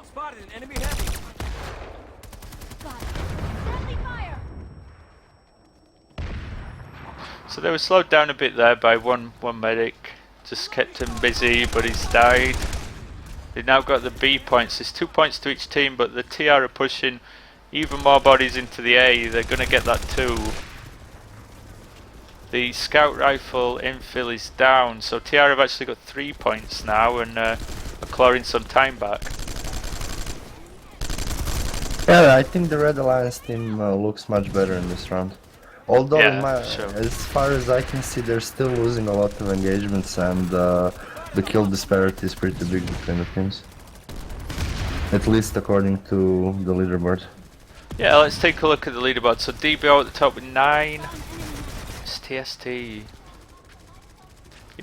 Spotted an enemy heavy. So they were slowed down a bit there by one medic. Just kept him busy, but he's died. They've now got the B points. There's 2 points to each team, but the TR are pushing even more bodies into the A. They're going to get that too. The scout rifle infill is down, so TR have actually got 3 points now and are clawing some time back. Yeah, I think the Red Alliance team looks much better in this round. Although, Yeah, sure. as far as I can see, they're still losing a lot of engagements, and the kill disparity is pretty big between the teams. At least according to the leaderboard. Yeah, let's take a look at the leaderboard. So DBO at the top with 9. It's TST. You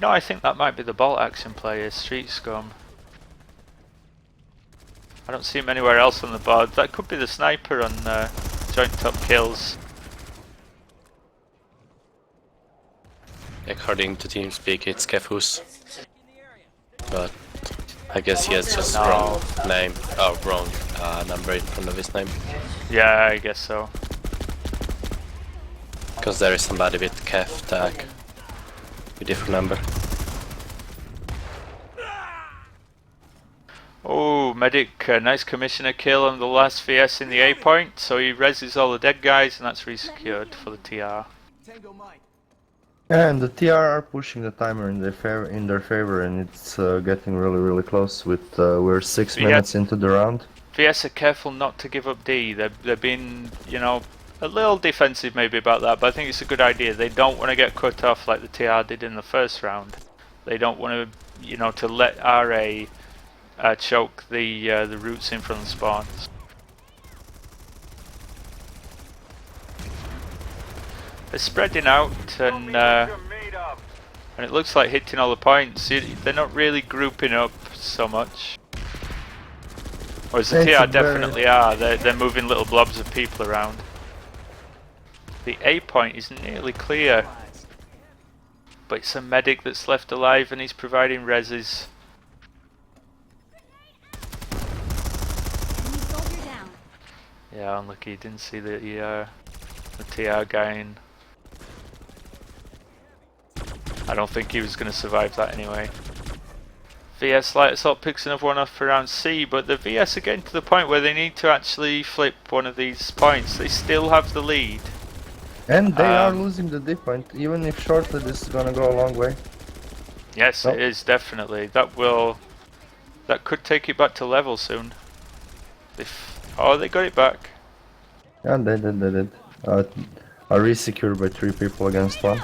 know, I think that might be the Bolt Action player, Street Scum. I don't see him anywhere else on the board. That could be the sniper on joint top kills. According to TeamSpeak, it's Kefus. But I guess he has just No. wrong name, or wrong number in front of his name. Yeah, I guess so. Because there is somebody with Kef tag. A different number. Oh, medic, nice commissioner kill on the last VS in the A point. So he reses all the dead guys, and that's resecured for the TR. And the TR are pushing the timer in their favor, and it's getting really close. With we're 6 Yeah. minutes into the round. VS are careful not to give up D. They're being, you know, a little defensive maybe about that, but I think it's a good idea. They don't want to get cut off like the TR did in the first round. They don't want to, you know, to let RA choke the routes in from the spawns. They're spreading out, and it looks like hitting all the points. They're not really grouping up so much. Whereas the TR definitely are. They're moving little blobs of people around. The A point is nearly clear, but it's a medic that's left alive, and he's providing reses. Yeah, unlucky. Didn't see the TR guy in. I don't think he was going to survive that anyway. VS Light Assault picks another one off around C, but the VS are getting to the point where they need to actually flip one of these points. They still have the lead. And they are losing the D point, even if shortly this is gonna go a long way. Yes, it is definitely. That could take it back to level soon. Oh, they got it back. Yeah, they did. Are resecured by 3 people against 1.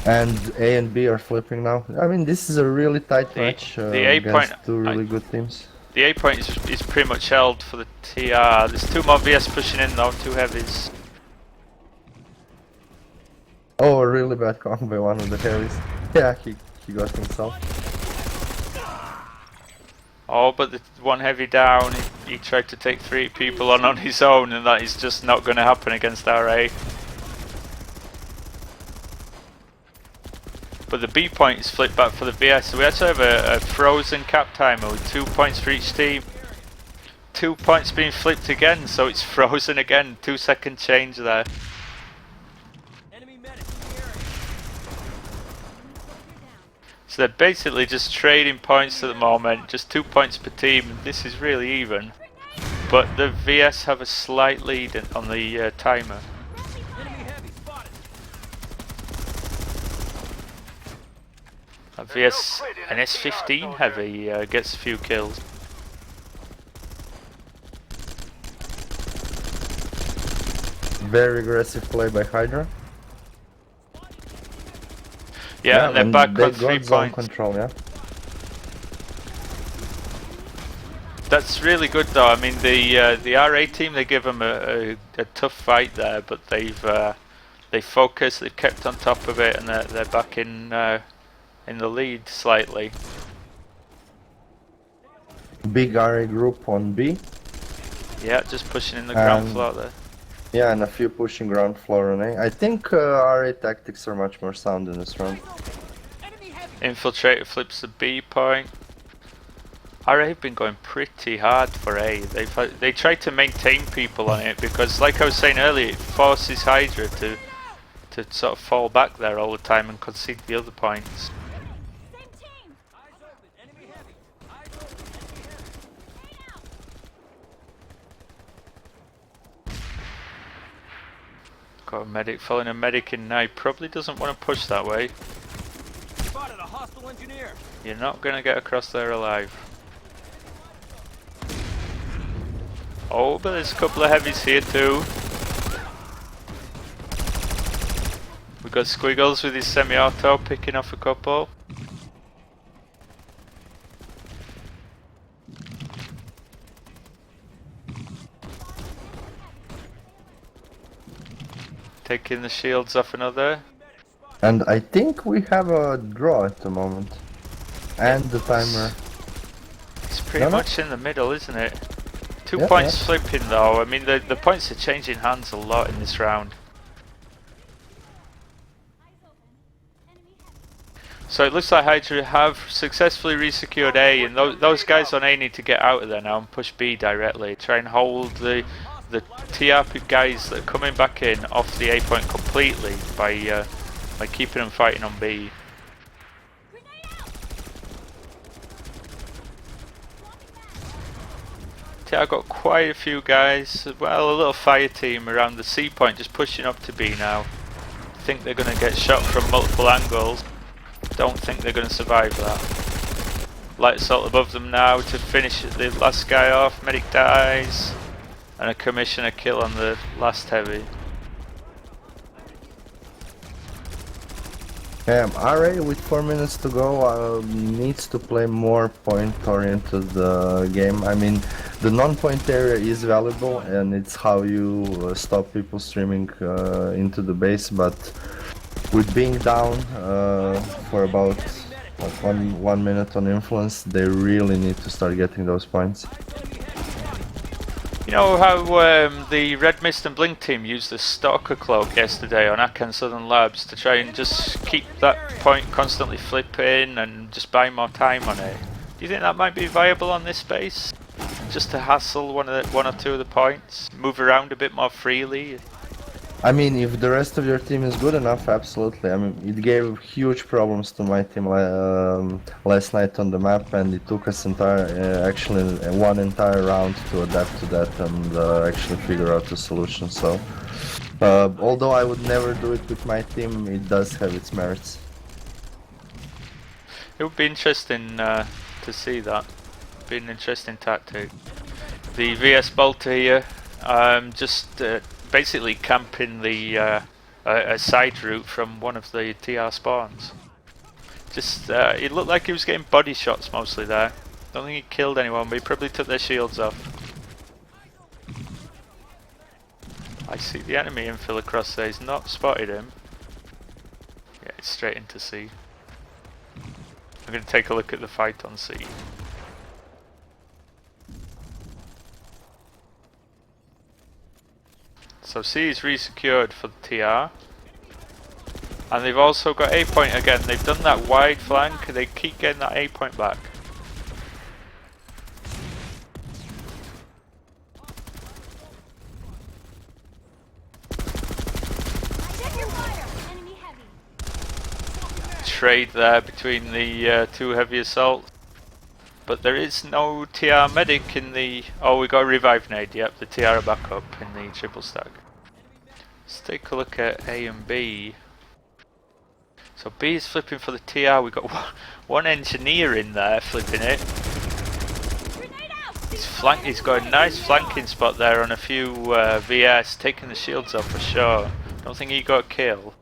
And A and B are flipping now. I mean, this is a really tight match the A against point, 2 really good teams. The A point is pretty much held for the TR. There's 2 more VS pushing in though, 2 heavies. Oh, a really bad con by one of the heavies. Yeah, he got himself. Oh, but the 1 heavy down, he tried to take 3 people on his own, and that is just not going to happen against RA. But the B point is flipped back for the VS, so we actually have a frozen cap timer with 2 points for each team. 2 points being flipped again, so it's frozen again. 2-second change there. So they're basically just trading points at the moment, just 2 points per team. This is really even. But the VS have a slight lead on the timer. VS, an S15 heavy gets a few kills. Very aggressive play by Hydra. Yeah, and they're back on 3 points. Control, yeah. That's really good though. I mean, the RA team, they give them a tough fight there, but they focused, they've kept on top of it, and they're back in the lead slightly. Big RA group on B. Yeah, just pushing in the ground floor there. Yeah, and a few pushing ground floor on A. I think RA tactics are much more sound in this round. Infiltrator flips the B point. RA have been going pretty hard for A. They try to maintain people on it because, like I was saying earlier, it forces Hydra to sort of fall back there all the time and concede the other points. Got a medic, following a medic in now. He probably doesn't want to push that way. Spotted a hostile engineer. You're not going to get across there alive. Oh, but there's a couple of heavies here too. We've got Squiggles with his semi-auto picking off a couple. Taking the shields off another. And I think we have a draw at the moment. And the timer. It's pretty No, no. much in the middle, isn't it? 2 Yeah, points yeah. flipping though. I mean, the points are changing hands a lot in this round. So it looks like Hydra have successfully resecured A, and those guys on A need to get out of there now and push B directly. Try and hold the TRP guys that are coming back in off the A point completely by keeping them fighting on B. TR got quite a few guys, well, a little fire team around the C point just pushing up to B now. Think they're going to get shot from multiple angles. Don't think they're going to survive that. Light assault above them now to finish the last guy off. Medic dies. And a commissioner kill on the last heavy. RA with 4 minutes to go needs to play more point-oriented game. I mean, the non-point area is valuable and it's how you stop people streaming into the base, but with being down for about one minute on influence, they really need to start getting those points. You know how the Red Mist and Blink team used the Stalker Cloak yesterday on Akan Southern Labs to try and just keep that point constantly flipping and just buy more time on it? Do you think that might be viable on this base? Just to hassle one or two of the points? Move around a bit more freely? I mean, if the rest of your team is good enough, absolutely. I mean, it gave huge problems to my team last night on the map, and it took us actually one entire round to adapt to that and actually figure out a solution. So, although I would never do it with my team, it does have its merits. It would be interesting to see that. It'd be an interesting tactic. The VS Bolter here, just basically camping the a side route from one of the TR spawns. Just it looked like he was getting body shots mostly there. Don't think he killed anyone, but he probably took their shields off. I see the enemy infill across there. He's not spotted him. Yeah, it's straight into C. I'm going to take a look at the fight on C. So C is resecured for the TR. And they've also got A point again. They've done that wide flank. They keep getting that A point back. Trade there between the two heavy assaults. But there is no TR medic in the... Oh, we got a revive nade, yep, the TR are back up in the triple stack. Let's take a look at A and B. So B is flipping for the TR, we've got one engineer in there flipping it. He's got a nice flanking spot there on a few VS, taking the shields off for sure. Don't think he got a kill.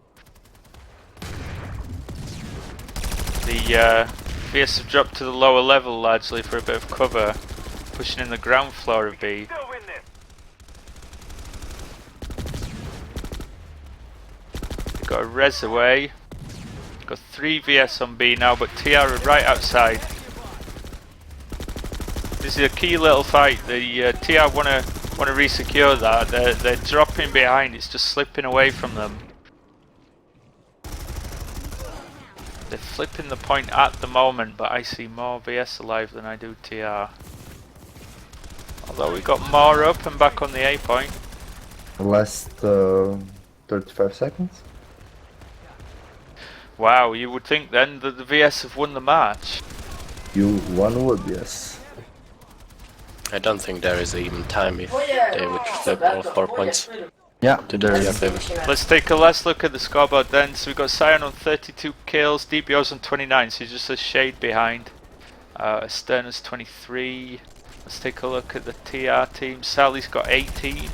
The VS have dropped to the lower level largely for a bit of cover, pushing in the ground floor of B. They've got a res away. Got 3 VS on B now, but TR are right outside. This is a key little fight. The TR want to resecure that. They're dropping behind. It's just slipping away from them. They're flipping the point at the moment, but I see more VS alive than I do TR. Although we got more up and back on the A point. Last 35 seconds. Wow, you would think then that the VS have won the match. One would, yes. I don't think there is even time if they would flip all 4 points Yeah, to their favor. Let's take a last look at the scoreboard then. So we've got Sion on 32 kills, DBO's on 29, so he's just a shade behind. Asternus 23, Let's take a look at the TR team. Sally's got 18.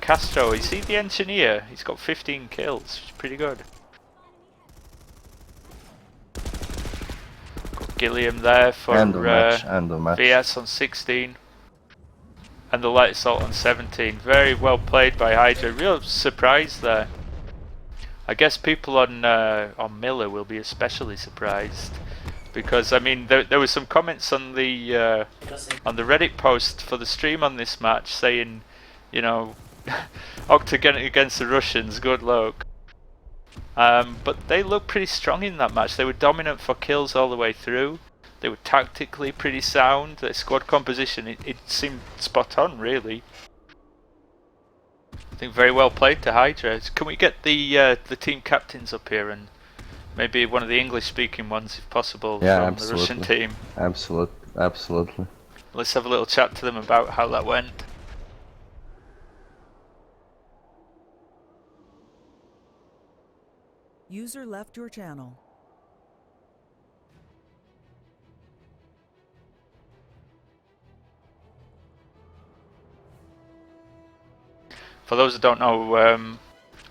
Castro, is he the engineer? He's got 15 kills, which is pretty good. Got Gilliam there for And the match. VS on 16. And the light assault on 17. Very well played by Hydra. Real surprise there. I guess people on Miller will be especially surprised, because I mean there were some comments on the Reddit post for the stream on this match saying, you know, Octagon against the Russians, good luck. But they looked pretty strong in that match. They were dominant for kills all the way through. They were tactically pretty sound. Their squad composition, it seemed spot on, really. I think very well played to Hydra. Can we get the team captains up here, and maybe one of the English-speaking ones, if possible, from absolutely. the Russian team? Absolutely. Let's have a little chat to them about how that went. User left your channel. For those who don't know,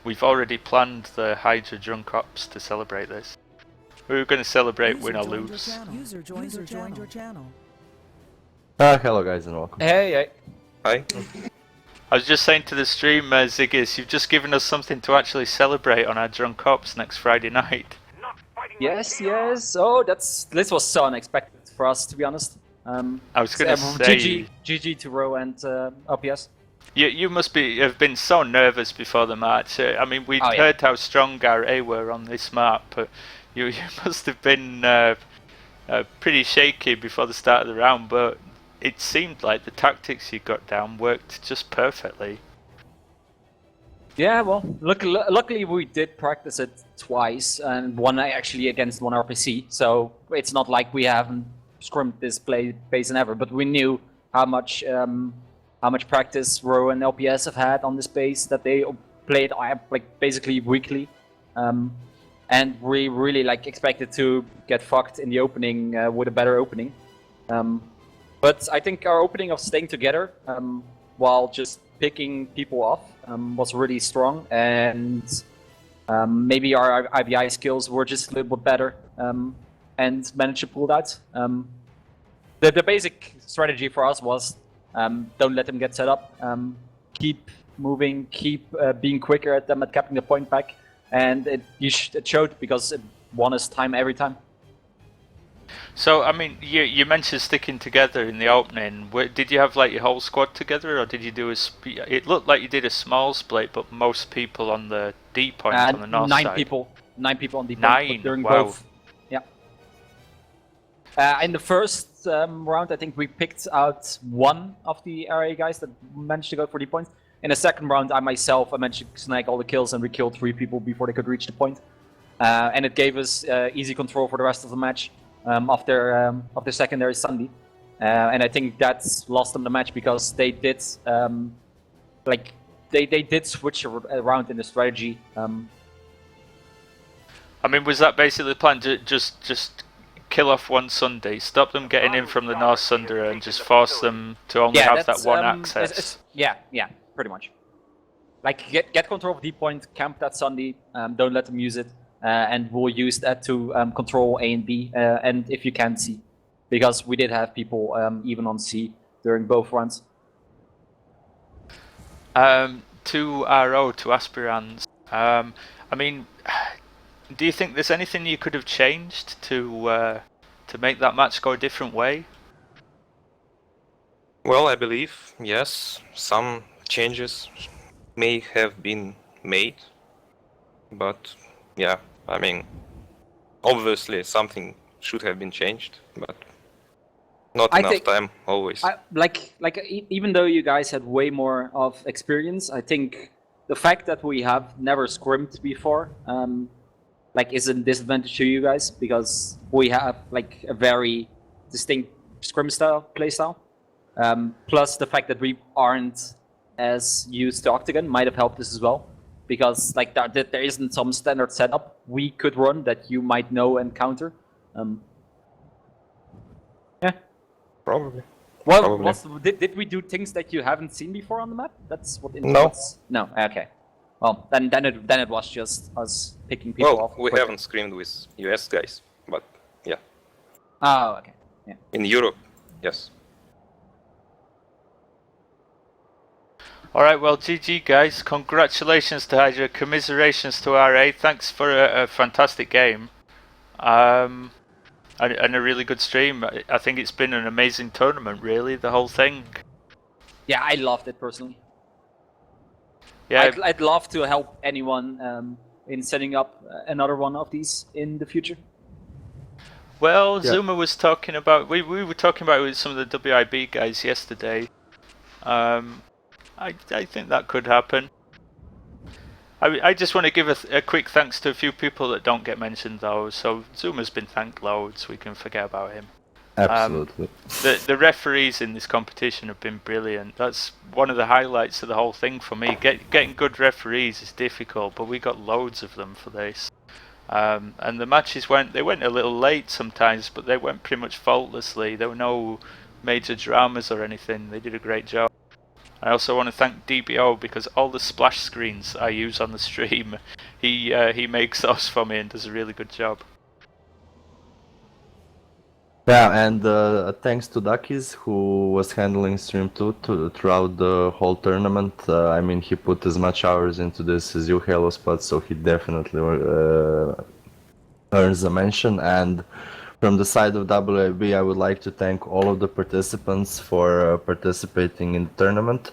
we've already planned the Hydra Drunk Ops to celebrate this. We're going to celebrate win or lose. User joined your channel. Hello guys and welcome. Hey. Hi. I was just saying to the stream, Ziggis, you've just given us something to actually celebrate on our Drunk Ops next Friday night. Yes. Oh, this was so unexpected for us, to be honest. I was going to say... GG to Row and OPS. You must have been so nervous before the match. I mean, we'd heard how strong our A were on this map. You must have been pretty shaky before the start of the round, but it seemed like the tactics you got down worked just perfectly. Yeah, well, luckily we did practice it twice, and one actually against one RPC, so it's not like we haven't scrimmed this base and ever, but we knew how much practice Row and LPS have had on this base, that they played like basically weekly, and we really like expected to get fucked in the opening with a better opening. But I think our opening of staying together while just picking people off was really strong, and maybe our IBI skills were just a little bit better and managed to pull it out. The basic strategy for us was don't let them get set up, keep moving, keep being quicker at them at capturing the point back, and it showed because it won us time every time. So, I mean, you mentioned sticking together in the opening. Did you have like your whole squad together, or did you do it looked like you did a small split, but most people on the D point on the north side? 9 people on D point during both. Yeah. In the first round, I think we picked out one of the area guys that managed to go for D points. In the second round, I managed to snag all the kills, and we killed 3 people before they could reach the point. And it gave us easy control for the rest of the match. After secondary Sunday, and I think that's lost them the match because they did they did switch around in the strategy. I mean, was that basically the plan to just kill off one Sunday, stop them getting in from the North Sundara, and just force them to only have that one access? Yeah, pretty much. Like get control of D point, camp that Sunday, don't let them use it. And we'll use that to control A and B, and if you can C, because we did have people even on C during both runs. To RO, to aspirants, I mean, do you think there's anything you could have changed to make that match go a different way? Well, I believe, yes, some changes may have been made, but yeah, I mean, obviously something should have been changed, but not enough time always. Even though you guys had way more of experience, I think the fact that we have never scrimmed before, is a disadvantage to you guys, because we have like a very distinct scrim style, play style. Plus the fact that we aren't as used to Octagon might have helped us as well. Because like there isn't some standard setup we could run that you might know and counter. Yeah. Probably. Well, Probably. did we do things that you haven't seen before on the map? That's what. No. No. Okay. Well, then it was just us picking people Well, off. we quicker. haven't scrimmed with US guys, but yeah. Oh, okay. Yeah. In Europe, yes. All right, well, GG guys. Congratulations to Hydra. Commiserations to RA. Thanks for a fantastic game. And a really good stream. I think it's been an amazing tournament, really, the whole thing. Yeah, I loved it personally. Yeah, I'd love to help anyone in setting up another one of these in the future. well, Yeah. Zuma was talking about, we were talking about it with some of the WIB guys yesterday. I think that could happen. I just want to give a quick thanks to a few people that don't get mentioned though. So Zuma's been thanked loads, we can forget about him. Absolutely. The referees in this competition have been brilliant. That's one of the highlights of the whole thing for me. Getting good referees is difficult, but we got loads of them for this. And the matches went a little late sometimes, but they went pretty much faultlessly. There were no major dramas or anything. They did a great job. I also want to thank DBO because all the splash screens I use on the stream, he makes those for me and does a really good job. Yeah, and thanks to Dakis who was handling stream 2 throughout the whole tournament. I mean, he put as much hours into this as you, Halo Spot, so he definitely earns a mention. And from the side of WAB, I would like to thank all of the participants for participating in the tournament.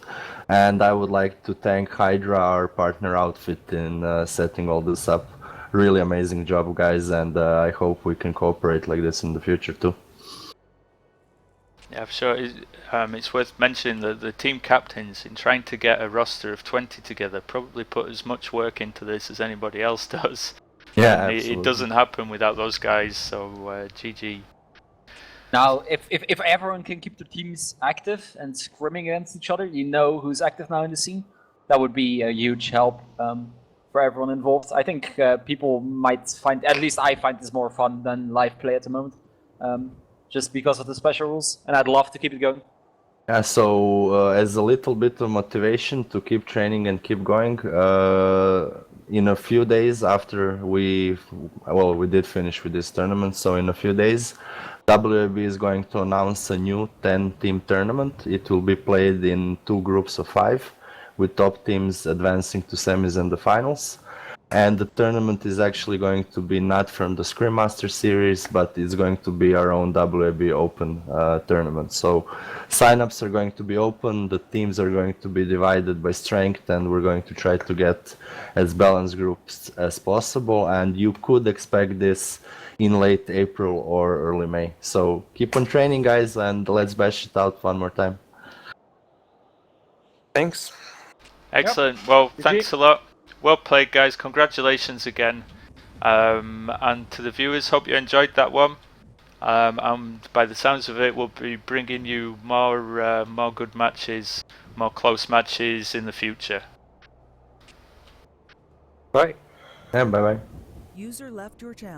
And I would like to thank Hydra, our partner outfit, in setting all this up. Really amazing job, guys, and I hope we can cooperate like this in the future too. Yeah, for sure. It's worth mentioning that the team captains, in trying to get a roster of 20 together, probably put as much work into this as anybody else does. Yeah, And absolutely. it doesn't happen without those guys, so GG. Now, if everyone can keep their teams active and scrimming against each other, you know who's active now in the scene. That would be a huge help for everyone involved. I think people might find, at least I find this more fun than live play at the moment, just because of the special rules, and I'd love to keep it going. Yeah, so as a little bit of motivation to keep training and keep going, in a few days after we did finish with this tournament, so in a few days, WAB is going to announce a new 10-team tournament. It will be played in 2 groups of 5, with top teams advancing to semis and the finals. And the tournament is actually going to be not from the Scrim Master series, but it's going to be our own WAB Open tournament. So signups are going to be open, the teams are going to be divided by strength, and we're going to try to get as balanced groups as possible. And you could expect this in late April or early May. So keep on training, guys, and let's bash it out one more time. Thanks. Excellent. Well, GG. thanks a lot. Well played, guys. Congratulations again. And to the viewers, hope you enjoyed that one. And by the sounds of it, we'll be bringing you more good matches, more close matches in the future. Bye. Yeah, bye-bye. User left your channel.